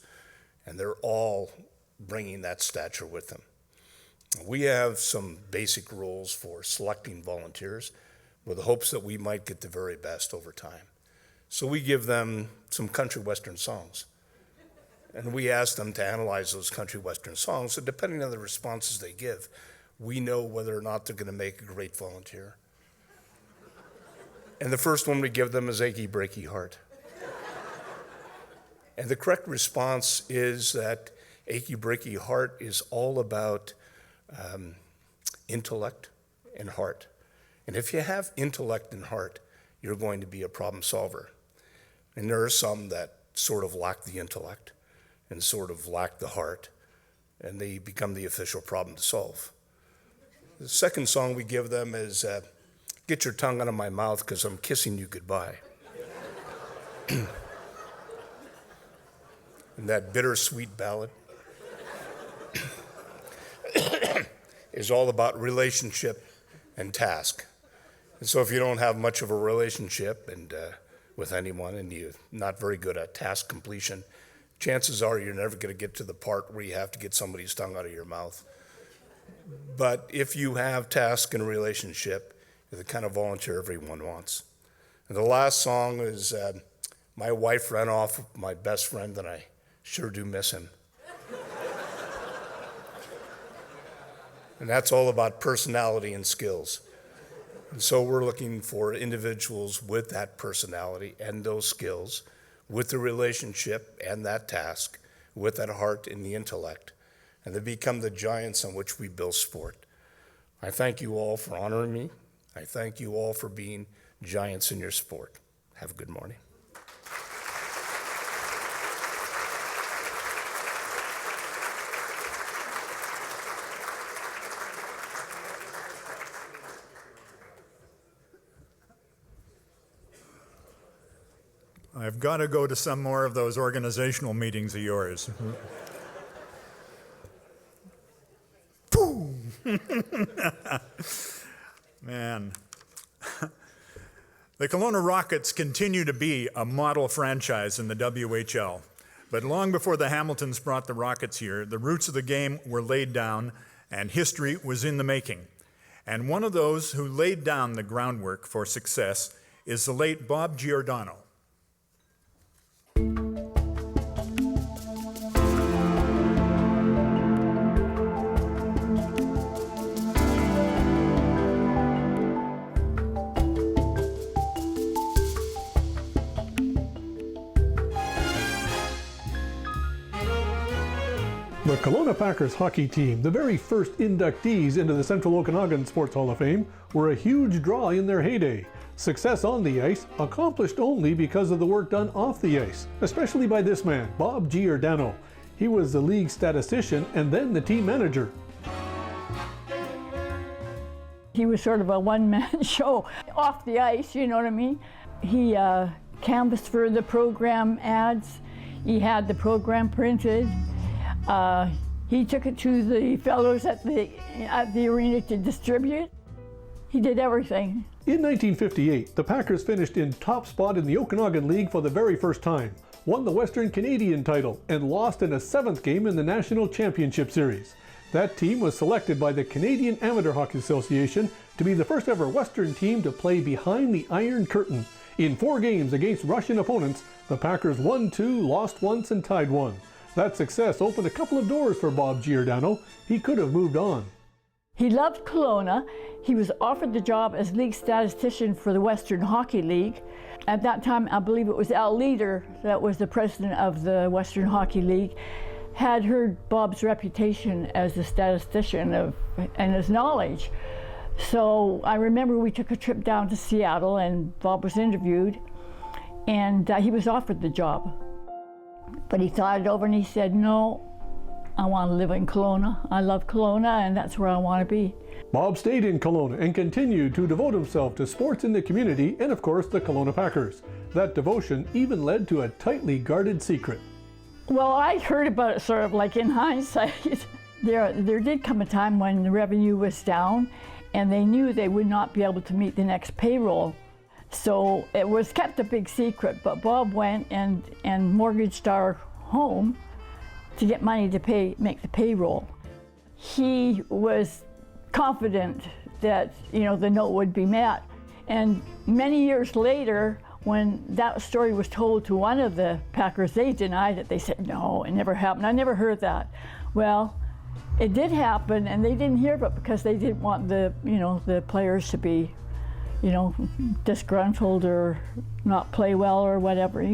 and they're all bringing that stature with them. We have some basic rules for selecting volunteers with the hopes that we might get the very best over time. So we give them some country western songs, and we ask them to analyze those country western songs. So depending on the responses they give, we know whether or not they're going to make a great volunteer. And the first one we give them is Achy Breaky Heart. And the correct response is that Achy Breaky Heart is all about intellect and heart. And if you have intellect and heart, you're going to be a problem solver. And there are some that sort of lack the intellect and sort of lack the heart, and they become the official problem to solve. The second song we give them is Get Your Tongue Out of My Mouth, because I'm kissing you goodbye. And that bittersweet ballad is all about relationship and task. And so if you don't have much of a relationship and with anyone and you're not very good at task completion, chances are you're never going to get to the part where you have to get somebody's tongue out of your mouth. But if you have task and relationship, you're the kind of volunteer everyone wants. And the last song is my wife ran off with my best friend, and I sure do miss him. And that's all about personality and skills. And so we're looking for individuals with that personality and those skills, with the relationship and that task, with that heart and the intellect, and they become the giants on which we build sport. I thank you all for honoring me. I thank you all for being giants in your sport. Have a good morning. I've got to go to some more of those organizational meetings of yours. Man. The Kelowna Rockets continue to be a model franchise in the WHL. But long before the Hamiltons brought the Rockets here, the roots of the game were laid down and history was in the making. And one of those who laid down the groundwork for success is the late Bob Giordano. The Kelowna Packers hockey team, the very first inductees into the Central Okanagan Sports Hall of Fame, were a huge draw in their heyday. Success on the ice accomplished only because of the work done off the ice, especially by this man, Bob Giordano. He was the league statistician and then the team manager. He was sort of a one-man show off the ice, you know what I mean? He canvassed for the program ads. He had the program printed. He took it to the fellows at the arena to distribute. He did everything. In 1958, the Packers finished in top spot in the Okanagan League for the very first time, won the Western Canadian title, and lost in a 7th game in the National Championship Series. That team was selected by the Canadian Amateur Hockey Association to be the first ever Western team to play behind the Iron Curtain. In 4 games against Russian opponents, the Packers won 2, lost once, and tied 1. That success opened a couple of doors for Bob Giordano. He could have moved on. He loved Kelowna. He was offered the job as league statistician for the Western Hockey League. At that time, I believe it was Al Leader that was the president of the Western Hockey League, had heard Bob's reputation as a statistician and his knowledge. So I remember we took a trip down to Seattle and Bob was interviewed, and he was offered the job. But he thought it over and he said, no, I want to live in Kelowna. I love Kelowna and that's where I want to be. Bob stayed in Kelowna and continued to devote himself to sports in the community and of course the Kelowna Packers. That devotion even led to a tightly guarded secret. Well, I heard about it sort of like in hindsight. There did come a time when the revenue was down and they knew they would not be able to meet the next payroll. So it was kept a big secret, but Bob went and mortgaged our home to get money to make the payroll. He was confident that, you know, the note would be met. And many years later, when that story was told to one of the Packers, they denied it. They said, no, it never happened. I never heard that. Well, it did happen, and they didn't hear of it because they didn't want the players to be, disgruntled or not play well or whatever,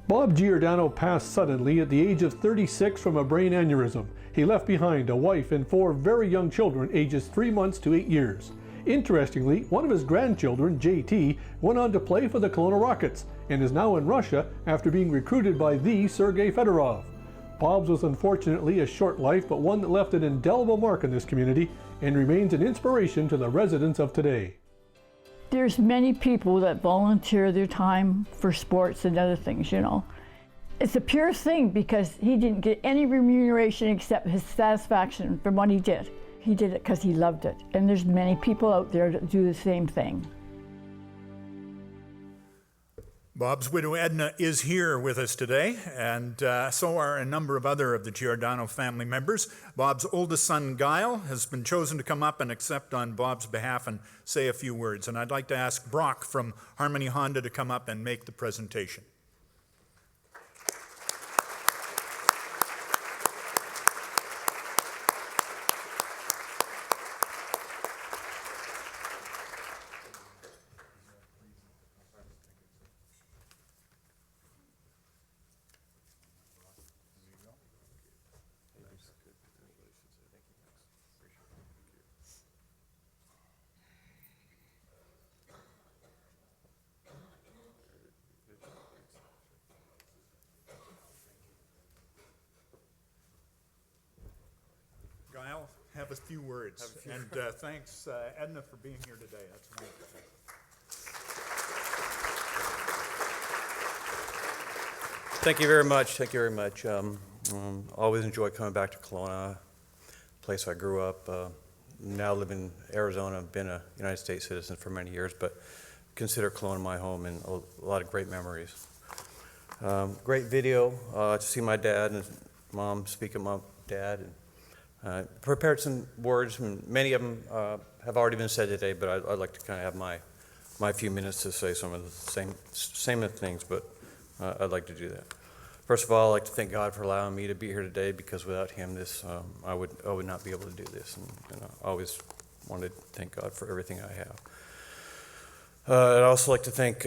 Bob Giordano passed suddenly at the age of 36 from a brain aneurysm. He left behind a wife and 4 very young children, ages 3 months to 8 years. Interestingly, one of his grandchildren, JT, went on to play for the Kelowna Rockets and is now in Russia after being recruited by the Sergei Fedorov. Bob's was unfortunately a short life, but one that left an indelible mark in this community and remains an inspiration to the residents of today. There's many people that volunteer their time for sports and other things, It's the purest thing because he didn't get any remuneration except his satisfaction from what he did. He did it because he loved it. And there's many people out there that do the same thing. Bob's widow Edna is here with us today, and so are a number of other of the Giordano family members. Bob's oldest son, Guile, has been chosen to come up and accept on Bob's behalf and say a few words. And I'd like to ask Brock from Harmony Honda to come up and make the presentation. Guile, have a few words. And thanks, Edna, for being here today. That's wonderful. Thank you very much. Thank you very much. Always enjoy coming back to Kelowna, place I grew up. Now live in Arizona. I've been a United States citizen for many years, but consider Kelowna my home and a lot of great memories. Great video to see my dad and mom speak of my dad. And prepared some words, and many of them have already been said today, but I'd like to kind of have my few minutes to say some of the same things, but I'd like to do that. First of all, I'd like to thank God for allowing me to be here today, because without Him, I would not be able to do this, and I always wanted to thank God for everything I have. I'd also like to thank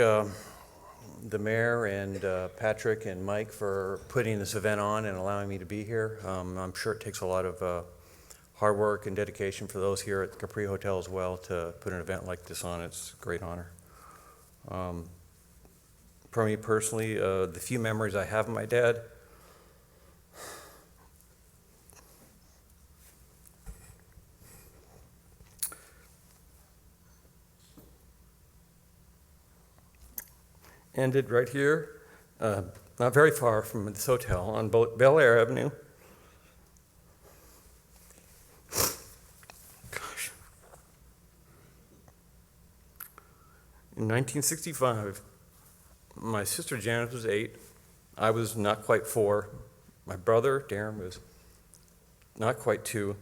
the mayor and Patrick and Mike for putting this event on and allowing me to be here. I'm sure it takes a lot of hard work and dedication for those here at the Capri Hotel as well to put an event like this on. It's a great honor. For me personally, the few memories I have of my dad, ended right here, not very far from this hotel on Bel Air Avenue. Gosh. In 1965, my sister Janet was 8. I was not quite 4. My brother Darren was not quite 2.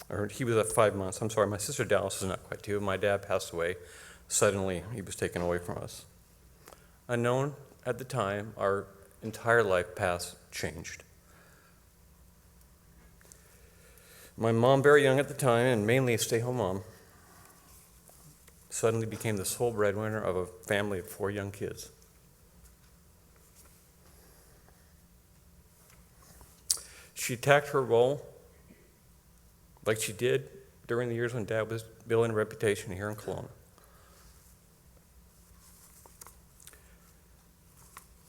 Or he was at 5 months. I'm sorry, my sister Dallas was not quite 2. My dad passed away. Suddenly, he was taken away from us. Unknown at the time, our entire life paths changed. My mom, very young at the time, and mainly a stay-home mom, suddenly became the sole breadwinner of a family of 4 young kids. She attacked her role like she did during the years when Dad was building a reputation here in Kelowna.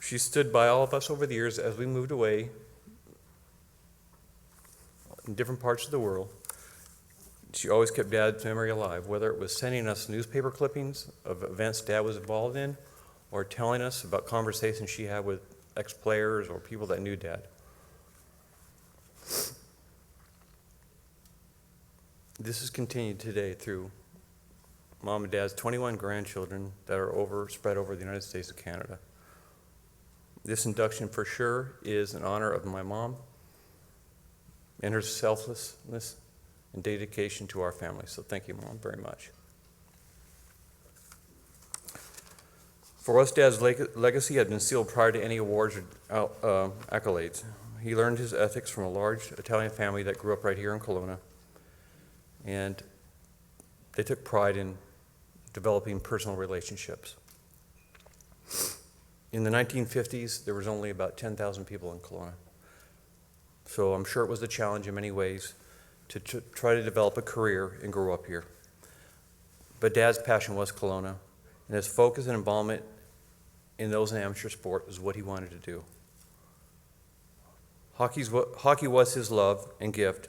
She stood by all of us over the years as we moved away in different parts of the world. She always kept Dad's memory alive, whether it was sending us newspaper clippings of events Dad was involved in or telling us about conversations she had with ex-players or people that knew Dad. This has continued today through Mom and Dad's 21 grandchildren that are spread over the United States and Canada. This induction for sure is in honor of my mom and her selflessness and dedication to our family. So thank you, Mom, very much. For us, Dad's legacy had been sealed prior to any awards or accolades. He learned his ethics from a large Italian family that grew up right here in Kelowna, and they took pride in developing personal relationships. In the 1950s, there was only about 10,000 people in Kelowna. So I'm sure it was a challenge in many ways to try to develop a career and grow up here. But Dad's passion was Kelowna, and his focus and involvement in those in amateur sport was what he wanted to do. Hockey was his love and gift,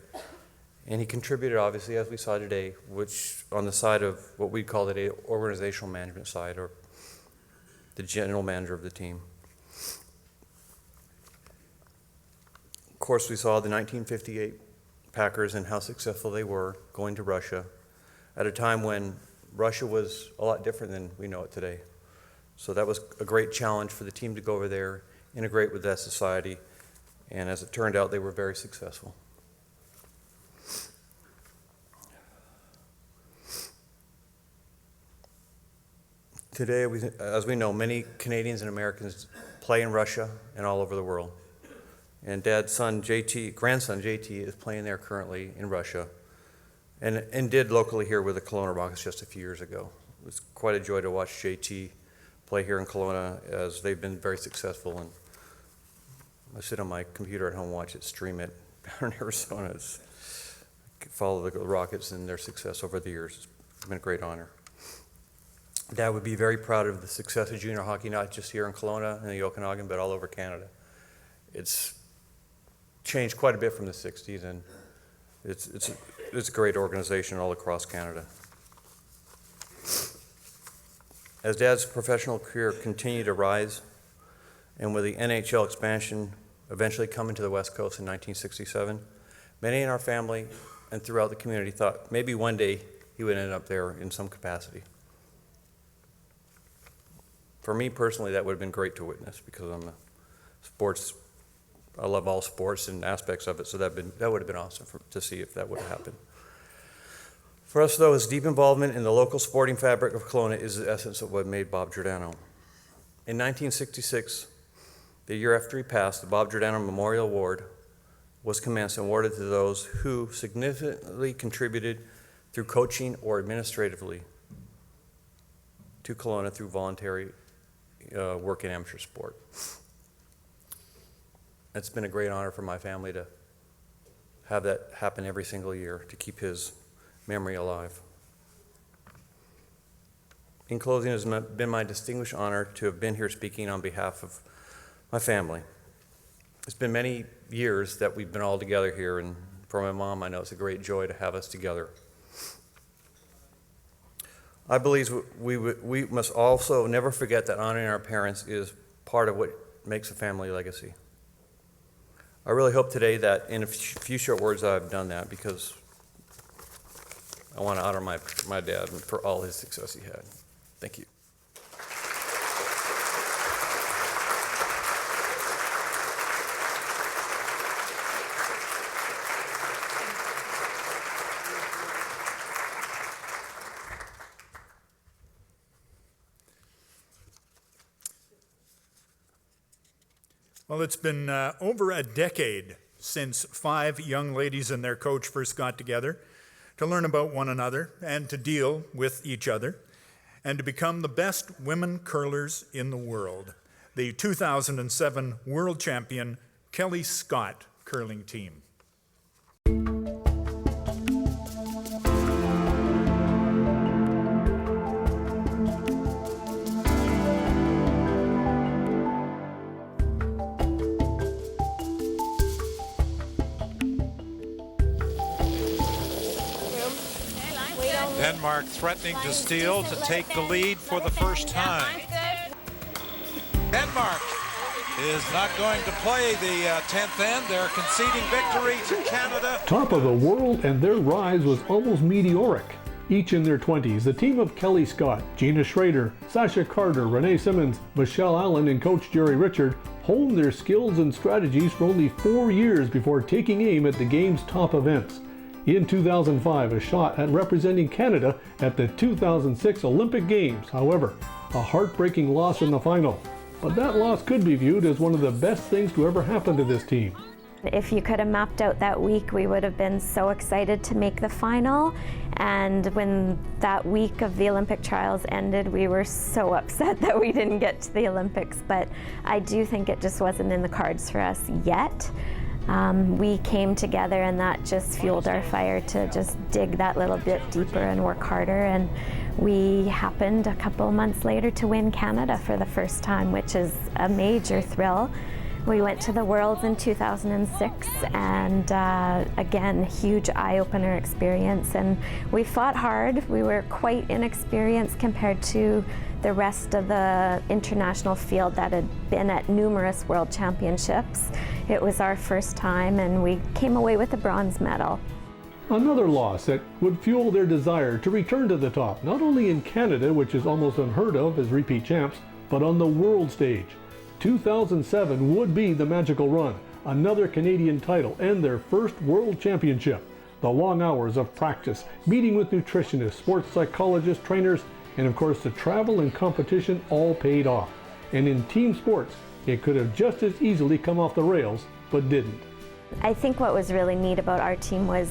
and he contributed, obviously, as we saw today, which on the side of what we call today organizational management side, or the general manager of the team. Of course, we saw the 1958 Packers and how successful they were going to Russia at a time when Russia was a lot different than we know it today. So that was a great challenge for the team to go over there, integrate with that society, and as it turned out, they were very successful. Today, as we know, many Canadians and Americans play in Russia and all over the world. And Dad's grandson JT is playing there currently in Russia, and did locally here with the Kelowna Rockets just a few years ago. It was quite a joy to watch JT play here in Kelowna, as they've been very successful. And I sit on my computer at home and watch it, stream it down in Arizona. Follow the Rockets and their success over the years. It's been a great honor. Dad would be very proud of the success of junior hockey, not just here in Kelowna and the Okanagan, but all over Canada. It's changed quite a bit from the 60s, and it's a great organization all across Canada. As Dad's professional career continued to rise, and with the NHL expansion eventually coming to the West Coast in 1967, many in our family and throughout the community thought maybe one day he would end up there in some capacity. For me personally, that would have been great to witness, because I love all sports and aspects of it, so that would have been awesome to see if that would have happened. For us, though, his deep involvement in the local sporting fabric of Kelowna is the essence of what made Bob Giordano. In 1966, the year after he passed, the Bob Giordano Memorial Award was commenced and awarded to those who significantly contributed through coaching or administratively to Kelowna through voluntary work in amateur sport. It's been a great honor for my family to have that happen every single year, to keep his memory alive. In closing, it has been my distinguished honor to have been here speaking on behalf of my family. It's been many years that we've been all together here, and for my mom, I know it's a great joy to have us together. I believe we must also never forget that honoring our parents is part of what makes a family legacy. I really hope today that in a few short words I've done that, because I want to honor my dad for all his success he had. Thank you. Well, it's been over a decade since 5 young ladies and their coach first got together to learn about one another and to deal with each other and to become the best women curlers in the world, the 2007 world champion Kelly Scott curling team. Denmark threatening to steal to take the lead for the first time. Denmark is not going to play the 10th end. They're conceding victory to Canada. Top of the world, and their rise was almost meteoric. Each in their 20s, the team of Kelly Scott, Gina Schrader, Sasha Carter, Renee Simmons, Michelle Allen, and coach Jerry Richard honed their skills and strategies for only 4 years before taking aim at the game's top events. In 2005, a shot at representing Canada at the 2006 Olympic Games. However, a heartbreaking loss in the final. But that loss could be viewed as one of the best things to ever happen to this team. If you could have mapped out that week, we would have been so excited to make the final. And when that week of the Olympic trials ended, we were so upset that we didn't get to the Olympics. But I do think it just wasn't in the cards for us yet. We came together, and that just fueled our fire to just dig that little bit deeper and work harder. And we happened a couple months later to win Canada for the first time, which is a major thrill. We went to the Worlds in 2006, and again, huge eye-opener experience. And we fought hard. We were quite inexperienced compared to the rest of the international field that had been at numerous world championships. It was our first time, and we came away with a bronze medal. Another loss that would fuel their desire to return to the top, not only in Canada, which is almost unheard of as repeat champs, but on the world stage. 2007 would be the magical run, another Canadian title, and their first world championship. The long hours of practice, meeting with nutritionists, sports psychologists, trainers, and of course the travel and competition all paid off. And in team sports, it could have just as easily come off the rails, but didn't. I think what was really neat about our team was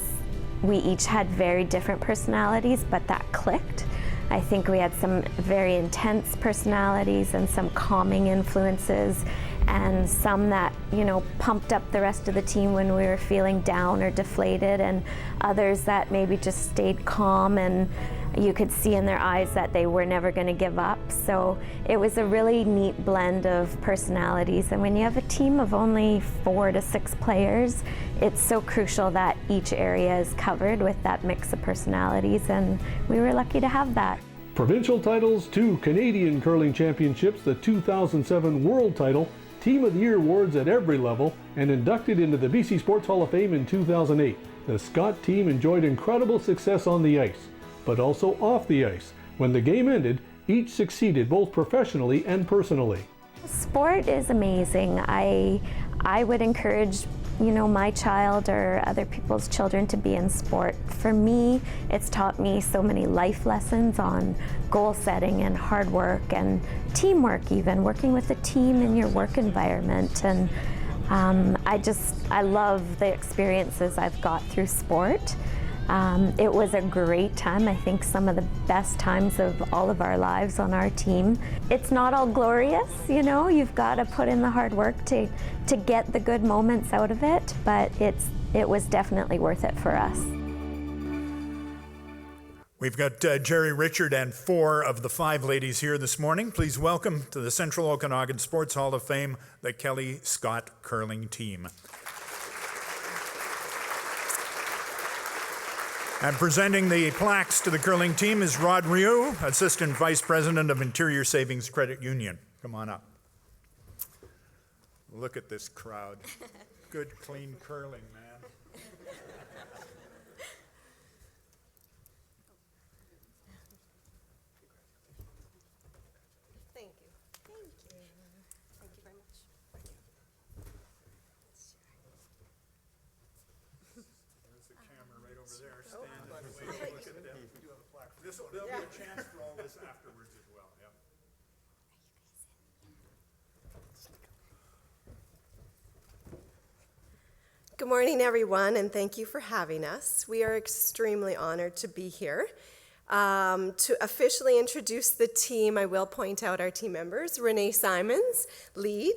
we each had very different personalities, but that clicked. I think we had some very intense personalities and some calming influences, and some that, you know, pumped up the rest of the team when we were feeling down or deflated, and others that maybe just stayed calm, and you could see in their eyes that they were never going to give up. So it was a really neat blend of personalities, and when you have a team of only 4 to 6 players, it's so crucial that each area is covered with that mix of personalities, and we were lucky to have that. Provincial titles, 2 Canadian curling championships, the 2007 world title, Team of the Year awards at every level, and inducted into the BC Sports Hall of Fame in 2008. The Scott team enjoyed incredible success on the ice, but also off the ice. When the game ended, each succeeded both professionally and personally. Sport is amazing. I would encourage, you know, my child or other people's children to be in sport. For me, it's taught me so many life lessons on goal setting and hard work and teamwork, even working with a team in your work environment. And I love the experiences I've got through sport. It was a great time. I think some of the best times of all of our lives on our team. It's not all glorious, you know, you've got to put in the hard work to get the good moments out of it, but it was definitely worth it for us. We've got Jerry Richard and 4 of the 5 ladies here this morning. Please welcome to the Central Okanagan Sports Hall of Fame, the Kelly Scott curling team. And presenting the plaques to the curling team is Rod Ryu, Assistant Vice President of Interior Savings Credit Union. Come on up. Look at this crowd. Good, clean curling, man. Thank you. Thank you. Thank you very much. There's the camera right over there. Stand away. Look at them. There'll be a chance for all this afterwards as well. Yep. Good morning, everyone, and thank you for having us. We are extremely honored to be here. To officially introduce the team, I will point out our team members. Renee Simons, lead.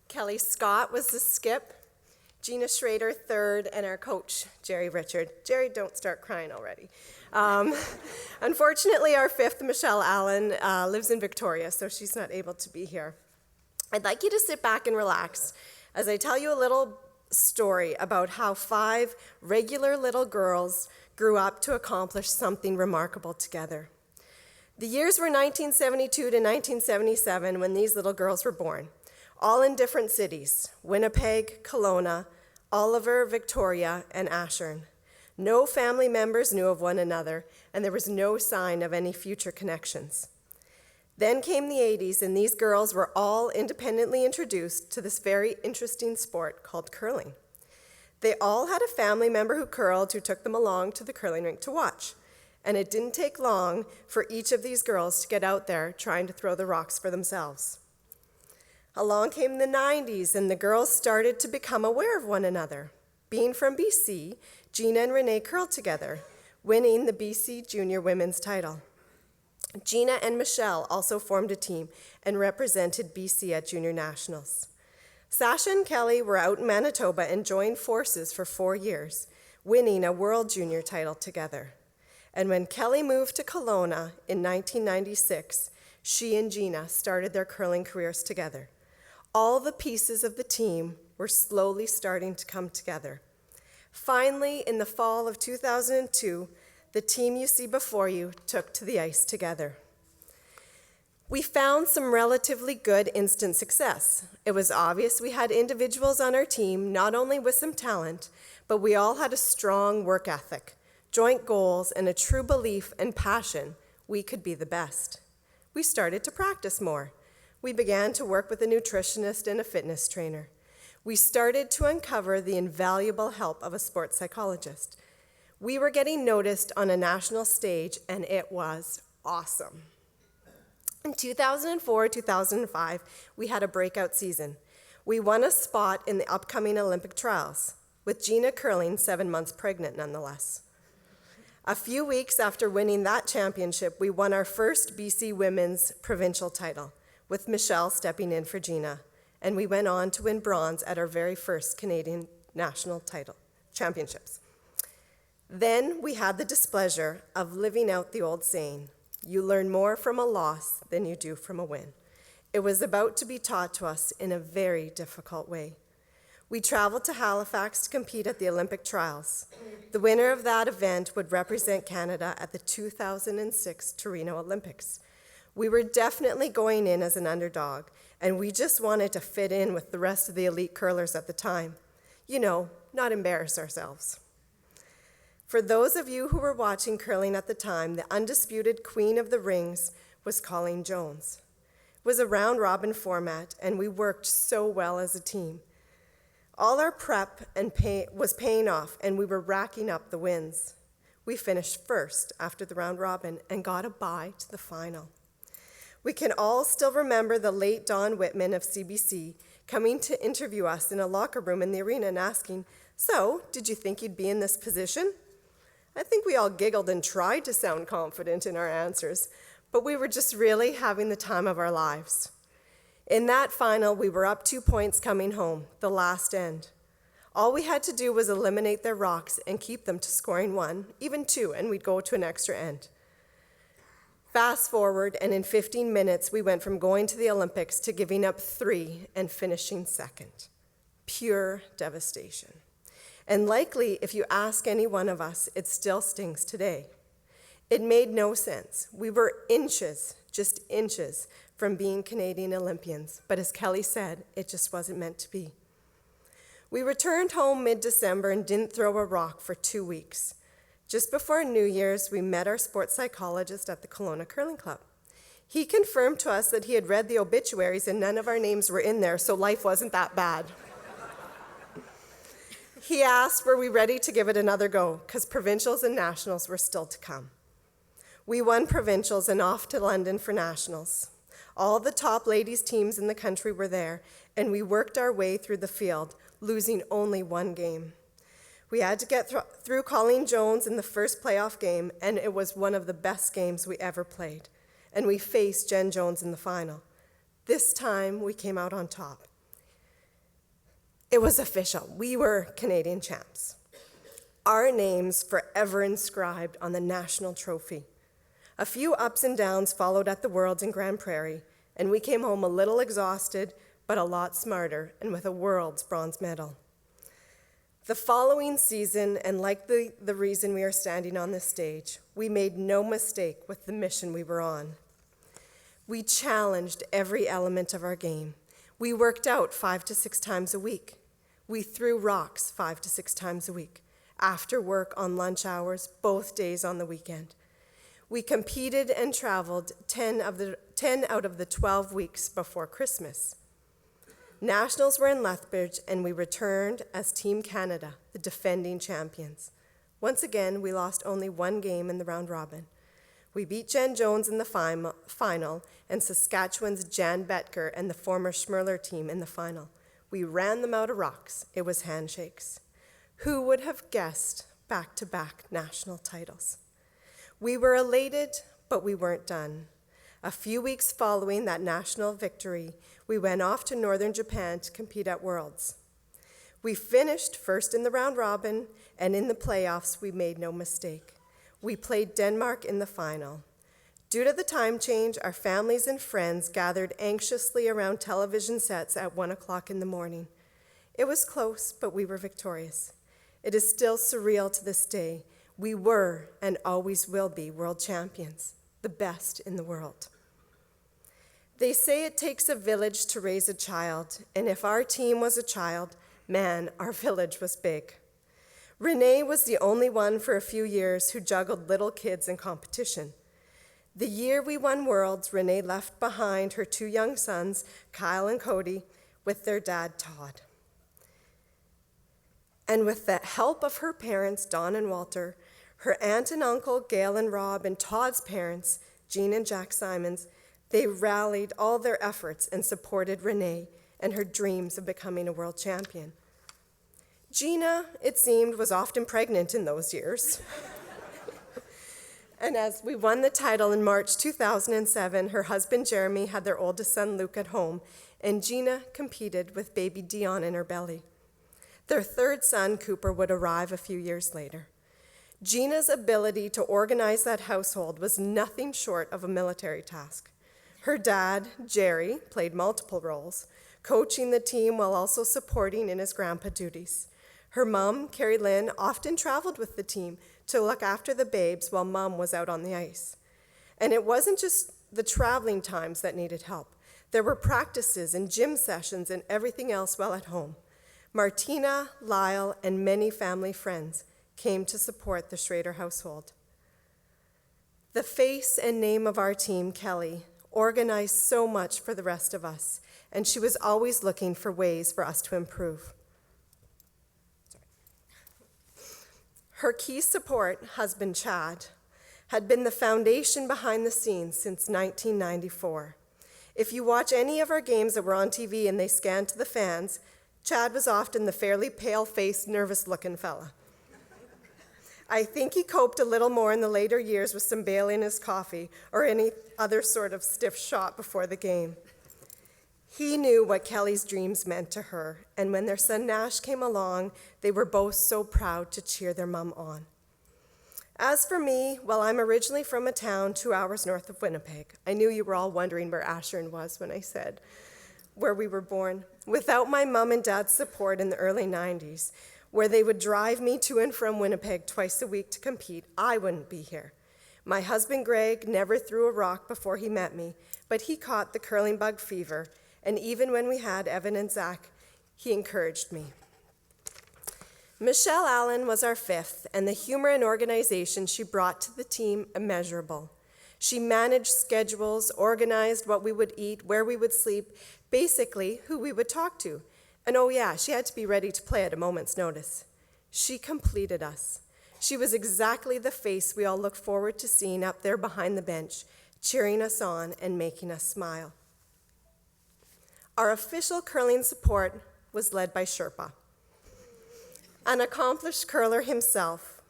Kelly Scott was the skip. Gina Schrader, third, and our coach, Jerry Richard. Jerry, don't start crying already. Unfortunately, our 5th, Michelle Allen, lives in Victoria, so she's not able to be here. I'd like you to sit back and relax as I tell you a little story about how 5 regular little girls grew up to accomplish something remarkable together. The years were 1972 to 1977 when these little girls were born, all in different cities: Winnipeg, Kelowna, Oliver, Victoria, and Ashern. No family members knew of one another, and there was no sign of any future connections. Then came the 80s, and these girls were all independently introduced to this very interesting sport called curling. They all had a family member who curled who took them along to the curling rink to watch. And it didn't take long for each of these girls to get out there trying to throw the rocks for themselves. Along came the 90s, and the girls started to become aware of one another. Being from BC, Gina and Renee curled together, winning the BC Junior Women's title. Gina and Michelle also formed a team and represented BC at Junior Nationals. Sasha and Kelly were out in Manitoba and joined forces for 4 years, winning a World Junior title together. And when Kelly moved to Kelowna in 1996, she and Gina started their curling careers together. All the pieces of the team were slowly starting to come together. Finally, in the fall of 2002, the team you see before you took to the ice together. We found some relatively good instant success. It was obvious we had individuals on our team, not only with some talent, but we all had a strong work ethic, joint goals, and a true belief and passion we could be the best. We started to practice more. We began to work with a nutritionist and a fitness trainer. We started to uncover the invaluable help of a sports psychologist. We were getting noticed on a national stage, and it was awesome. In 2004-2005, we had a breakout season. We won a spot in the upcoming Olympic trials, with Gina curling 7 months pregnant nonetheless. A few weeks after winning that championship, we won our first BC Women's Provincial title, with Michelle stepping in for Gina, and we went on to win bronze at our very first Canadian National title championships. Then we had the displeasure of living out the old saying, you learn more from a loss than you do from a win. It was about to be taught to us in a very difficult way. We traveled to Halifax to compete at the Olympic trials. The winner of that event would represent Canada at the 2006 Torino Olympics. We were definitely going in as an underdog, and we just wanted to fit in with the rest of the elite curlers at the time. You know, not embarrass ourselves. For those of you who were watching curling at the time, the undisputed queen of the rings was Colleen Jones. It was a round-robin format, and we worked so well as a team. All our prep was paying off, and we were racking up the wins. We finished first after the round-robin and got a bye to the final. We can all still remember the late Don Whitman of CBC coming to interview us in a locker room in the arena and asking, "So, did you think you'd be in this position?" I think we all giggled and tried to sound confident in our answers, but we were just really having the time of our lives. In that final, we were up 2 points coming home, the last end. All we had to do was eliminate their rocks and keep them to scoring 1, even 2, and we'd go to an extra end. Fast forward, and in 15 minutes, we went from going to the Olympics to giving up 3 and finishing second. Pure devastation. And likely, if you ask any one of us, it still stings today. It made no sense. We were inches, just inches, from being Canadian Olympians, but as Kelly said, it just wasn't meant to be. We returned home mid-December and didn't throw a rock for 2 weeks. Just before New Year's, we met our sports psychologist at the Kelowna Curling Club. He confirmed to us that he had read the obituaries and none of our names were in there, so life wasn't that bad. He asked, were we ready to give it another go, because provincials and nationals were still to come. We won provincials and off to London for nationals. All the top ladies teams in the country were there, and we worked our way through the field, losing only 1 game. We had to get through Colleen Jones in the first playoff game, and it was one of the best games we ever played. And we faced Jen Jones in the final. This time, we came out on top. It was official. We were Canadian champs. Our names forever inscribed on the national trophy. A few ups and downs followed at the Worlds in Grand Prairie, and we came home a little exhausted, but a lot smarter, and with a World's bronze medal. The following season, and like the reason we are standing on this stage, we made no mistake with the mission we were on. We challenged every element of our game. We worked out 5 to 6 times a week. We threw rocks 5 to 6 times a week, after work on lunch hours, both days on the weekend. We competed and traveled 10 out of the 12 weeks before Christmas. Nationals were in Lethbridge, and we returned as Team Canada, the defending champions. Once again, we lost only 1 game in the round robin. We beat Jen Jones in the final, and Saskatchewan's Jan Betker and the former Schmerler team in the final. We ran them out of rocks. It was handshakes. Who would have guessed back-to-back national titles? We were elated, but we weren't done. A few weeks following that national victory, we went off to northern Japan to compete at Worlds. We finished first in the round robin, and in the playoffs, we made no mistake. We played Denmark in the final. Due to the time change, our families and friends gathered anxiously around television sets at 1 o'clock in the morning. It was close, but we were victorious. It is still surreal to this day. We were and always will be world champions, the best in the world. They say it takes a village to raise a child, and if our team was a child, man, our village was big. Renee was the only one for a few years who juggled little kids in competition. The year we won Worlds, Renee left behind her 2 young sons, Kyle and Cody, with their dad, Todd. And with the help of her parents, Dawn and Walter, her aunt and uncle, Gail and Rob, and Todd's parents, Jean and Jack Simons, they rallied all their efforts and supported Renee and her dreams of becoming a world champion. Gina, it seemed, was often pregnant in those years. And as we won the title in March 2007, her husband Jeremy had their oldest son Luke at home, and Gina competed with baby Dion in her belly. Their 3rd son, Cooper, would arrive a few years later. Gina's ability to organize that household was nothing short of a military task. Her dad, Jerry, played multiple roles, coaching the team while also supporting in his grandpa duties. Her mom, Carrie Lynn, often traveled with the team to look after the babes while mom was out on the ice. And it wasn't just the traveling times that needed help. There were practices and gym sessions and everything else while at home. Martina, Lyle, and many family friends came to support the Schrader household. The face and name of our team, Kelly, organized so much for the rest of us, and she was always looking for ways for us to improve. Her key support, husband Chad, had been the foundation behind the scenes since 1994. If you watch any of our games that were on TV and they scanned to the fans, Chad was often the fairly pale-faced, nervous-looking fella. I think he coped a little more in the later years with some Bailey in his coffee or any other sort of stiff shot before the game. He knew what Kelly's dreams meant to her, and when their son Nash came along, they were both so proud to cheer their mom on. As for me, well, I'm originally from a town 2 hours north of Winnipeg. I knew you were all wondering where Ashern was when I said where we were born. Without my mom and dad's support in the early 90s, where they would drive me to and from Winnipeg twice a week to compete, I wouldn't be here. My husband Greg never threw a rock before he met me, but he caught the curling bug fever, and even when we had Evan and Zach, he encouraged me. Michelle Allen was our fifth, and the humor and organization she brought to the team immeasurable. She managed schedules, organized what we would eat, where we would sleep, basically who we would talk to. And oh yeah, she had to be ready to play at a moment's notice. She completed us. She was exactly the face we all look forward to seeing up there behind the bench, cheering us on and making us smile. Our official curling support was led by Sherpa, an accomplished curler himself.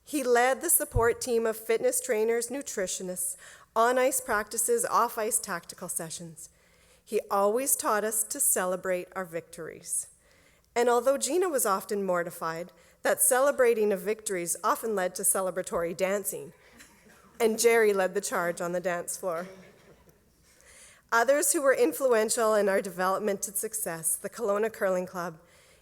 He led the support team of fitness trainers, nutritionists, on-ice practices, off-ice tactical sessions. He always taught us to celebrate our victories. And although Gina was often mortified, that celebrating of victories often led to celebratory dancing, and Jerry led the charge on the dance floor. Others who were influential in our development to success, the Kelowna Curling Club,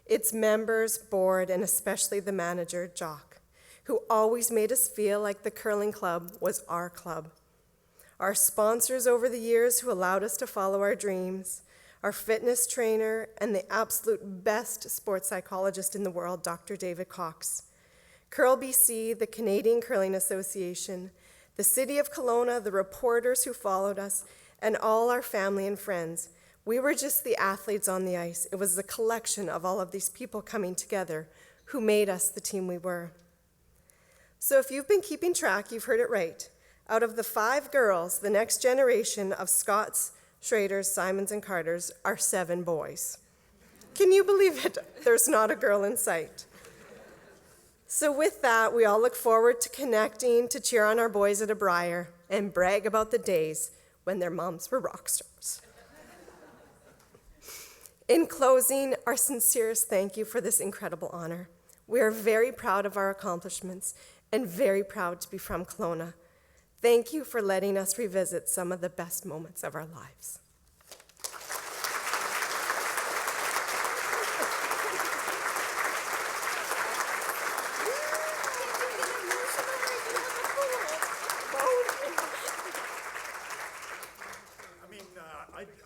its members, board, and especially the manager, Jock, who always made us feel like the curling club was our club. Our sponsors over the years who allowed us to follow our dreams, our fitness trainer, and the absolute best sports psychologist in the world, Dr. David Cox. Curl BC, the Canadian Curling Association, the City of Kelowna, the reporters who followed us, and all our family and friends. We were just the athletes on the ice. It was the collection of all of these people coming together who made us the team we were. So if you've been keeping track, you've heard it right. Out of the 5 girls, the next generation of Scotts, Schraders, Simons, and Carters are 7 boys. Can you believe it? There's not a girl in sight. So with that, we all look forward to connecting to cheer on our boys at a Briar and brag about the days when their moms were rock stars. In closing, our sincerest thank you for this incredible honor. We are very proud of our accomplishments and very proud to be from Kelowna. Thank you for letting us revisit some of the best moments of our lives.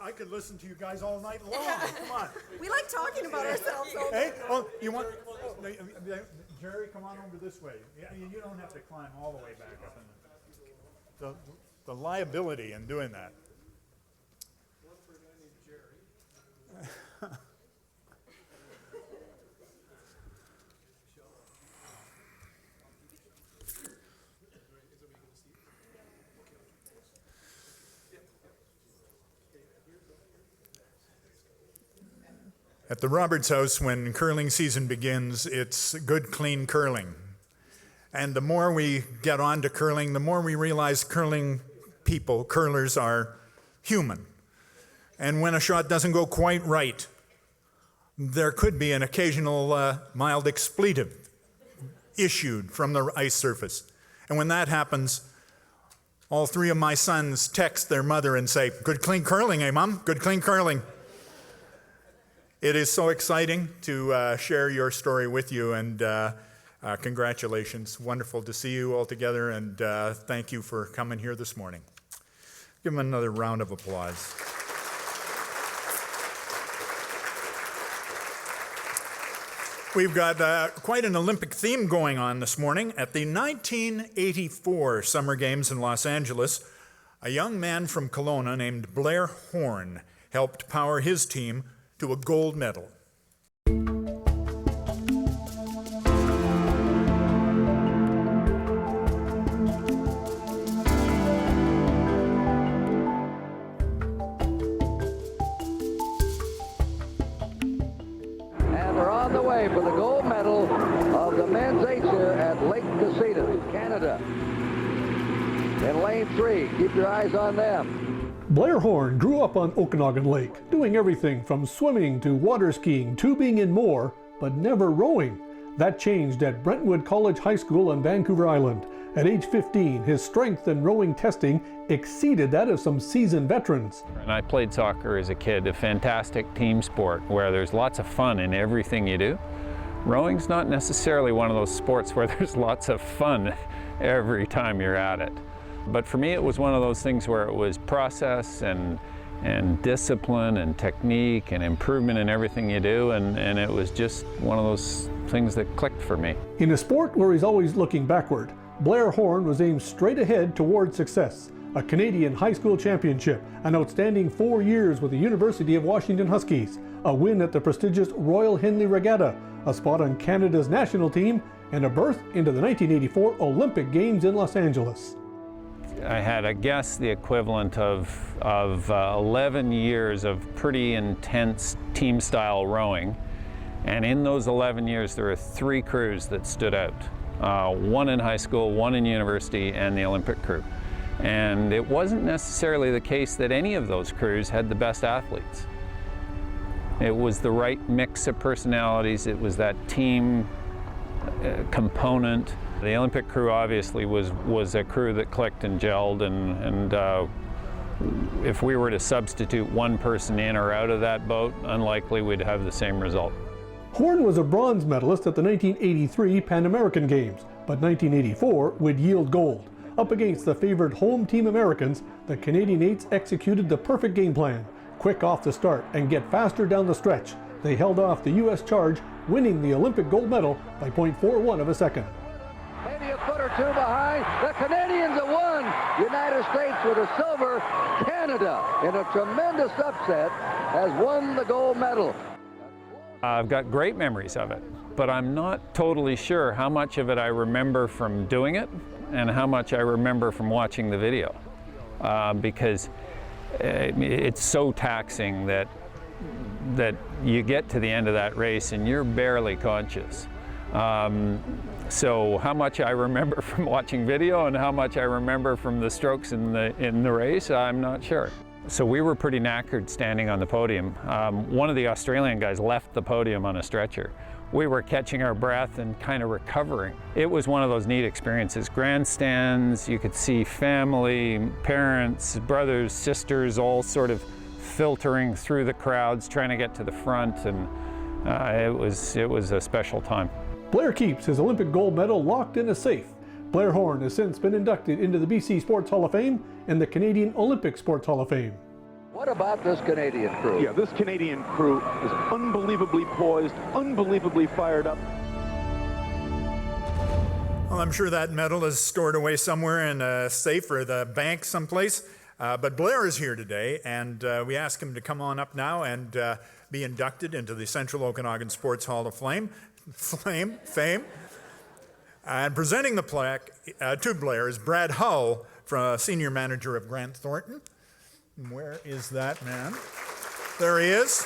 I could listen to you guys all night long. Come on. We like talking about ourselves. Hey, oh, you want Jerry? Come on over this way. Yeah, you don't have to climb all the way back up. The liability in doing that. At the Roberts House, when curling season begins, it's good, clean curling. And the more we get on to curling, the more we realize curlers are human. And when a shot doesn't go quite right, there could be an occasional mild expletive issued from the ice surface. And when that happens, all 3 of my sons text their mother and say, "Good, clean curling, eh, Mom? Good, clean curling." It is so exciting to share your story with you, and congratulations. Wonderful to see you all together, and thank you for coming here this morning. Give them another round of applause. We've got quite an Olympic theme going on this morning. At the 1984 Summer Games in Los Angeles, a young man from Kelowna named Blair Horn helped power his team to a gold medal. And they're on the way for the gold medal of the men's 8 here at Lake Casitas, Canada. In lane 3, keep your eyes on them. Blair Horn grew up on Okanagan Lake, doing everything from swimming to water skiing, tubing, and more, but never rowing. That changed at Brentwood College High School on Vancouver Island. At age 15, his strength and rowing testing exceeded that of some seasoned veterans. And I played soccer as a kid, a fantastic team sport where there's lots of fun in everything you do. Rowing's not necessarily one of those sports where there's lots of fun every time you're at it. But for me, it was one of those things where it was process and discipline and technique and improvement in everything you do, and it was just one of those things that clicked for me. In a sport where he's always looking backward, Blair Horn was aimed straight ahead toward success. A Canadian high school championship, an outstanding 4 years with the University of Washington Huskies, a win at the prestigious Royal Henley Regatta, a spot on Canada's national team, and a berth into the 1984 Olympic Games in Los Angeles. I had, I guess, the equivalent of 11 years of pretty intense team-style rowing. And in those 11 years, there were 3 crews that stood out. One in high school, one in university, and the Olympic crew. And it wasn't necessarily the case that any of those crews had the best athletes. It was the right mix of personalities. It was that team component. The Olympic crew obviously was a crew that clicked and gelled, and if we were to substitute one person in or out of that boat, unlikely we'd have the same result. Horn was a bronze medalist at the 1983 Pan American Games, but 1984 would yield gold. Up against the favored home team Americans, the Canadian 8s executed the perfect game plan. Quick off the start and get faster down the stretch. They held off the U.S. charge, winning the Olympic gold medal by 0.41 of a second. Maybe a foot or 2 behind. The Canadians have won. United States with a silver. Canada, in a tremendous upset, has won the gold medal. I've got great memories of it, but I'm not totally sure how much of it I remember from doing it and how much I remember from watching the video, because it's so taxing that you get to the end of that race and you're barely conscious. So how much I remember from watching video and how much I remember from the strokes in the race, I'm not sure. So we were pretty knackered standing on the podium. One of the Australian guys left the podium on a stretcher. We were catching our breath and kind of recovering. It was one of those neat experiences. Grandstands, you could see family, parents, brothers, sisters, all sort of filtering through the crowds, trying to get to the front, and it was a special time. Blair keeps his Olympic gold medal locked in a safe. Blair Horn has since been inducted into the BC Sports Hall of Fame and the Canadian Olympic Sports Hall of Fame. What about this Canadian crew? Yeah, this Canadian crew is unbelievably poised, unbelievably fired up. Well, I'm sure that medal is stored away somewhere in a safe or the bank someplace. But Blair is here today, and we ask him to come on up now and be inducted into the Central Okanagan Sports Hall of Fame. And presenting the plaque to Blair is Brad Hull, senior manager of Grant Thornton. Where is that man? There he is.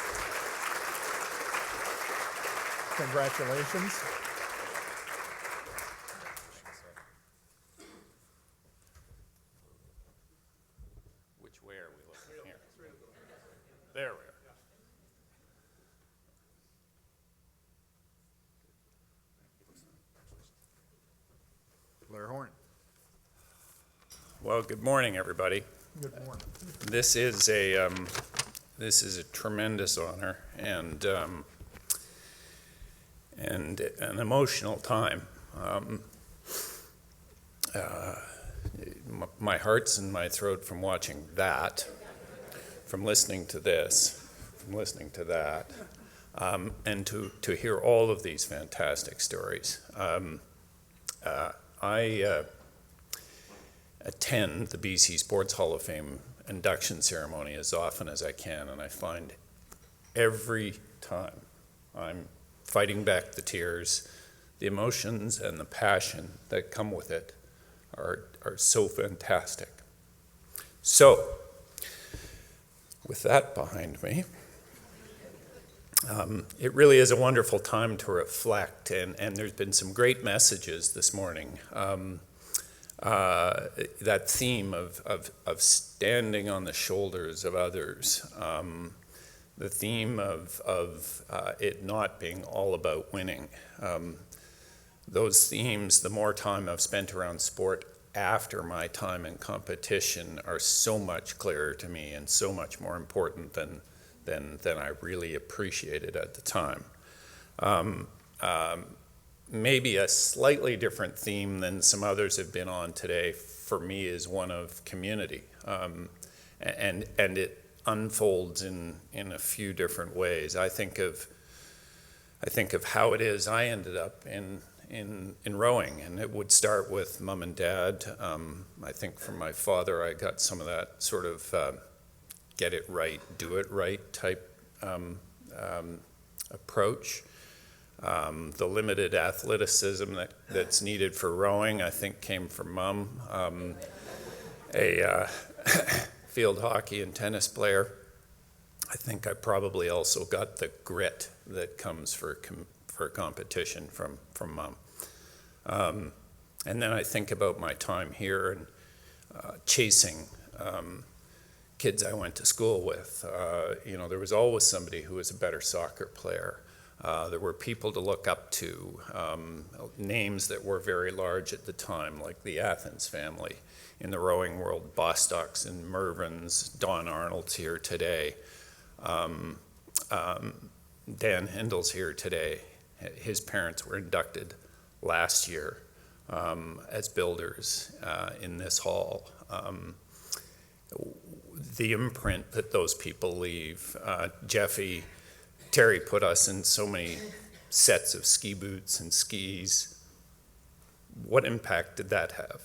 Congratulations. Which way are we looking here? There we are. Blair Horn. Well, good morning, everybody. Good morning. This is a tremendous honor and an emotional time. My heart's in my throat from watching that, from listening to this, from listening to that, and to hear all of these fantastic stories. I attend the BC Sports Hall of Fame induction ceremony as often as I can, and I find every time I'm fighting back the tears, the emotions and the passion that come with it are so fantastic. So, with that behind me, It really is a wonderful time to reflect, and there's been some great messages this morning. That theme of standing on the shoulders of others, the theme of it not being all about winning. Those themes, the more time I've spent around sport after my time in competition, are so much clearer to me and so much more important than I really appreciated at the time. Maybe a slightly different theme than some others have been on today for me is one of community, and it unfolds in a few different ways. I think of how it is I ended up in rowing, and it would start with mom and dad. I think from my father I got some of that sort of get it right, do it right type approach. The limited athleticism that's needed for rowing, I think, came from Mom, a field hockey and tennis player. I think I probably also got the grit that comes for competition from Mom. And then I think about my time here and chasing kids I went to school with. There was always somebody who was a better soccer player. There were people to look up to, names that were very large at the time, like the Athens family in the rowing world, Bostocks and Mervyns. Don Arnold's here today. Dan Hindle's here today. His parents were inducted last year as builders in this hall. The imprint that those people leave. Terry put us in so many sets of ski boots and skis. What impact did that have?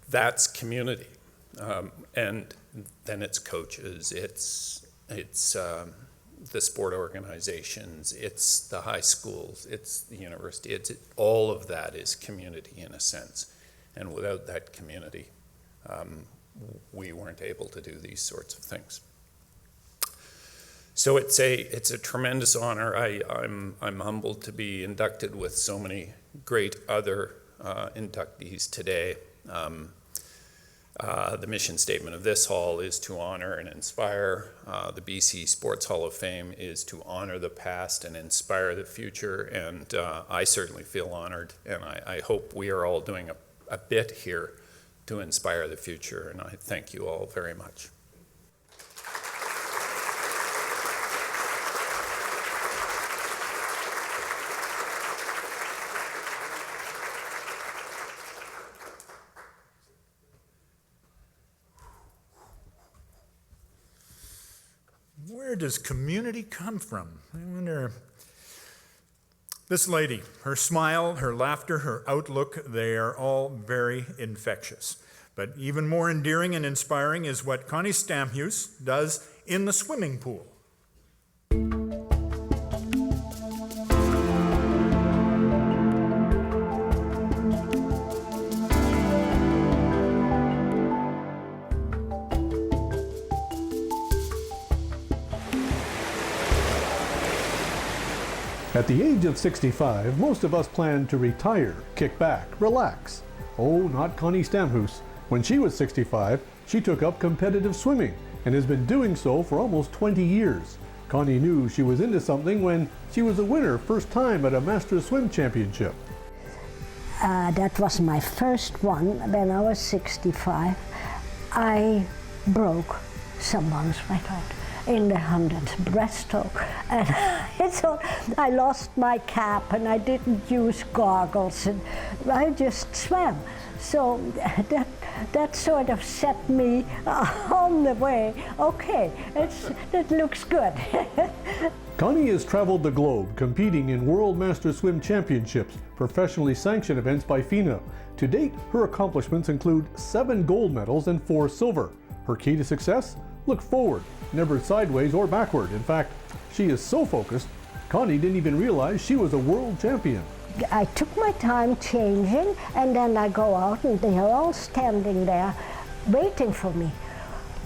That's community. And then it's coaches, it's the sport organizations, it's the high schools, it's the university. All of that is community in a sense. And without that community, we weren't able to do these sorts of things. So it's a tremendous honor. I'm humbled to be inducted with so many great other inductees today. The mission statement of this hall is to honor and inspire. The BC Sports Hall of Fame is to honor the past and inspire the future, and I certainly feel honored, and I hope we are all doing a bit here to inspire the future, and I thank you all very much. Where does community come from? I wonder. This lady, her smile, her laughter, her outlook, they are all very infectious. But even more endearing and inspiring is what Connie Stamhuis does in the swimming pool. At the age of 65, most of us plan to retire, kick back, relax. Oh, not Connie Stamhuis. When she was 65, she took up competitive swimming and has been doing so for almost 20 years. Connie knew she was into something when she was a winner first time at a Masters Swim Championship. That was my first one when I was 65. I broke someone's record in the 100th breaststroke. And I lost my cap and I didn't use goggles and I just swam. So that sort of set me on the way. Okay, that looks good. Connie has traveled the globe competing in World Master Swim Championships, professionally sanctioned events by FINA. To date, her accomplishments include 7 gold medals and 4 silver. Her key to success? Look forward, never sideways or backward. In fact, she is so focused, Connie didn't even realize she was a world champion. I took my time changing, and then I go out and they are all standing there waiting for me.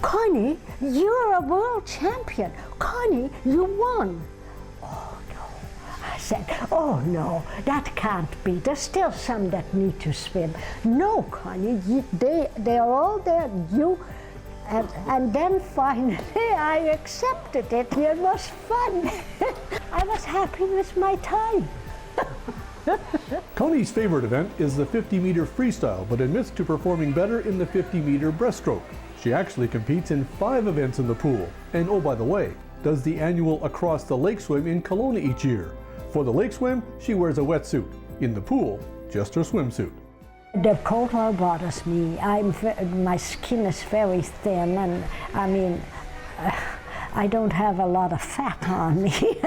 Connie, you're a world champion. Connie, you won. I said, oh no, that can't be. There's still some that need to swim. No, Connie, they're all there. And then finally I accepted it. It was fun. I was happy with my time. Connie's favorite event is the 50-meter freestyle, but admits to performing better in the 50-meter breaststroke. She actually competes in 5 events in the pool. And oh, by the way, does the annual Across the Lake swim in Kelowna each year. For the lake swim, she wears a wetsuit. In the pool, just her swimsuit. The cold water bothers me. My skin is very thin, and I mean, I don't have a lot of fat on me.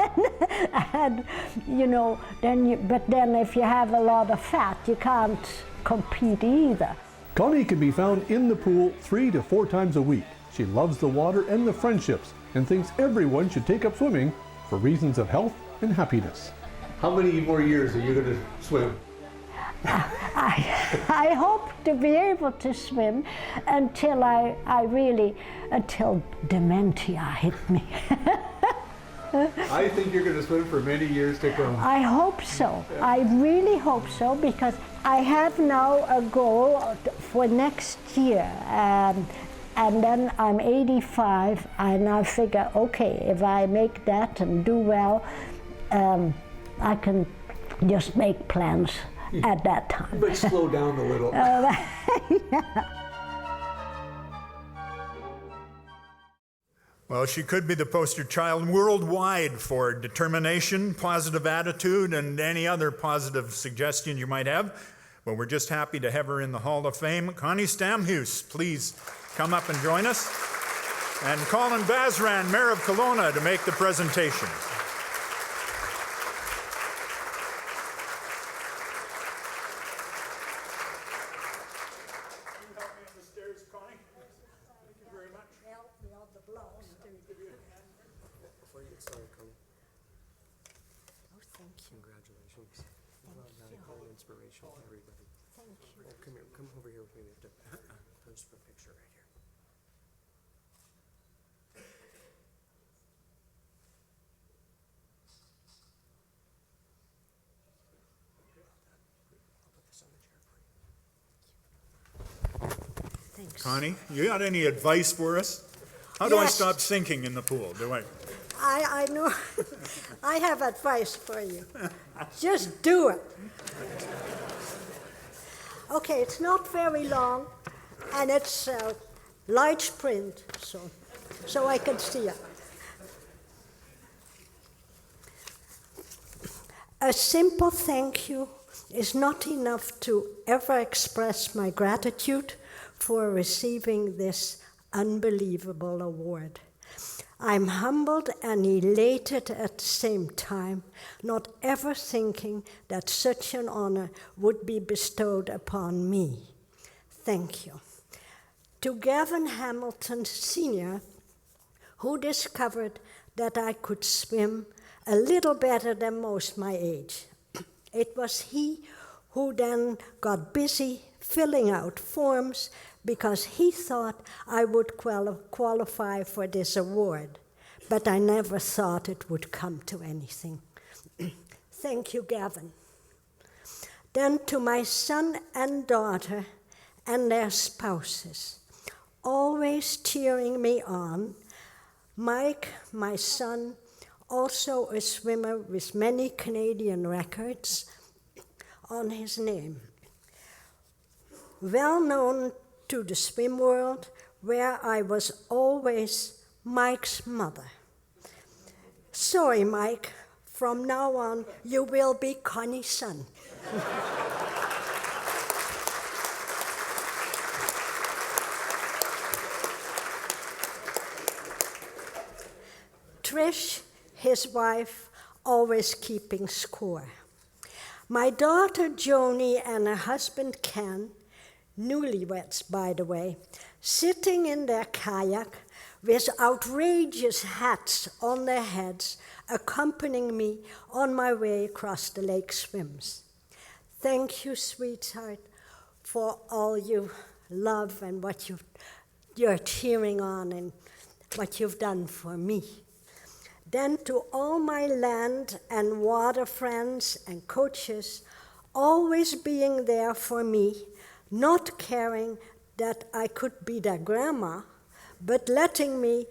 And you know, but then if you have a lot of fat, you can't compete either. Connie can be found in the pool 3 to 4 times a week. She loves the water and the friendships, and thinks everyone should take up swimming for reasons of health and happiness. How many more years are you going to swim? I hope to be able to swim until until dementia hit me. I think you're going to swim for many years to come. I hope so. I really hope so, because I have now a goal for next year. And then I'm 85, and I figure, okay, if I make that and do well, I can just make plans at that time. But slow down a little. Yeah. Well, she could be the poster child worldwide for determination, positive attitude, and any other positive suggestion you might have. But we're just happy to have her in the Hall of Fame. Connie Stamhuis, please come up and join us. And Colin Bazran, Mayor of Kelowna, to make the presentation. Congratulations. Well done. Very inspirational to everybody. Thank you. Come here. Come over here with me. We have to pose for a picture right here. I'll put this on the chair for you. Thanks. Connie, you got any advice for us? How do I stop sinking in the pool? I know. I have advice for you. Just do it. Okay, it's not very long, and it's large print, so I can see it. A simple thank you is not enough to ever express my gratitude for receiving this unbelievable award. I'm humbled and elated at the same time, not ever thinking that such an honor would be bestowed upon me. Thank you. To Gavin Hamilton Sr., who discovered that I could swim a little better than most my age. It was he who then got busy filling out forms because he thought I would qualify for this award, but I never thought it would come to anything. Thank you, Gavin. Then to my son and daughter and their spouses, always cheering me on. Mike, my son, also a swimmer with many Canadian records on his name. Well known to the swim world, where I was always Mike's mother. Sorry, Mike, from now on, you will be Connie's son. Trish, his wife, always keeping score. My daughter Joni and her husband Ken, newlyweds by the way, sitting in their kayak with outrageous hats on their heads, accompanying me on my way across the lake swims. Thank you, sweetheart, for all you love and what you're cheering on and what you've done for me. Then to all my land and water friends and coaches, always being there for me, not caring that I could be their grandma, but letting me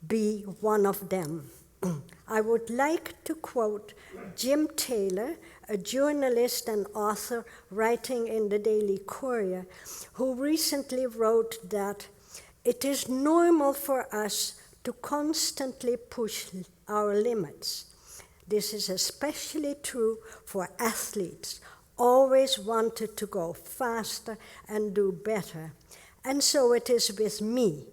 be one of them. I would like to quote Jim Taylor, a journalist and author writing in the Daily Courier, who recently wrote that it is normal for us to constantly push our limits. This is especially true for athletes, always wanted to go faster and do better. And so it is with me.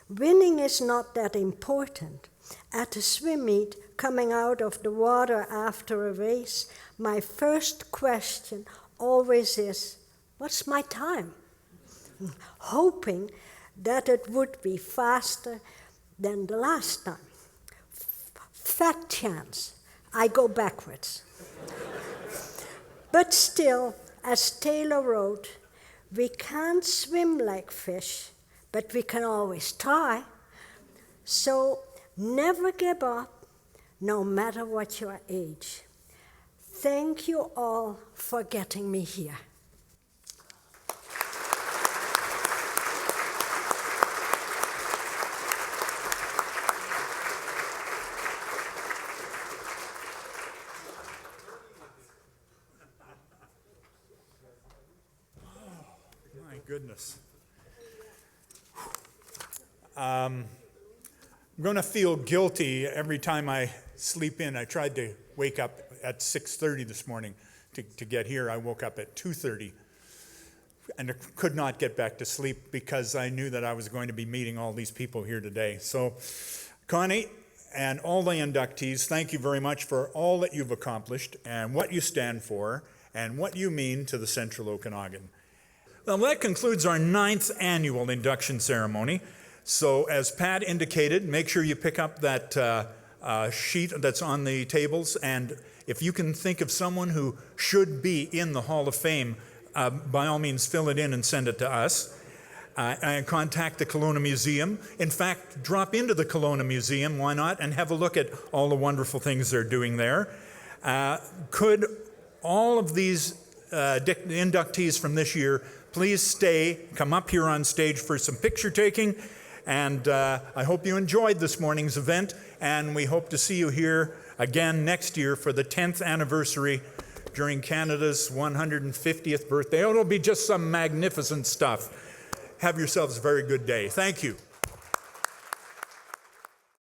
Winning is not that important. At a swim meet, coming out of the water after a race, my first question always is, what's my time? Hoping that it would be faster than the last time. Fat chance, I go backwards. But still, as Taylor wrote, we can't swim like fish, but we can always try. So never give up, no matter what your age. Thank you all for getting me here. My goodness. I'm going to feel guilty every time I sleep in. I tried to wake up at 6:30 this morning to get here. I woke up at 2:30 and I could not get back to sleep because I knew that I was going to be meeting all these people here today. So, Connie and all the inductees, thank you very much for all that you've accomplished and what you stand for and what you mean to the Central Okanagan. Well, that concludes our 9th annual induction ceremony. So as Pat indicated, make sure you pick up that sheet that's on the tables, and if you can think of someone who should be in the Hall of Fame, by all means fill it in and send it to us. And contact the Kelowna Museum. In fact, drop into the Kelowna Museum, why not, and have a look at all the wonderful things they're doing there. Could all of these inductees from this year please stay, come up here on stage for some picture taking, and I hope you enjoyed this morning's event, and we hope to see you here again next year for the 10th anniversary during Canada's 150th birthday. Oh, it'll be just some magnificent stuff. Have yourselves a very good day. Thank you.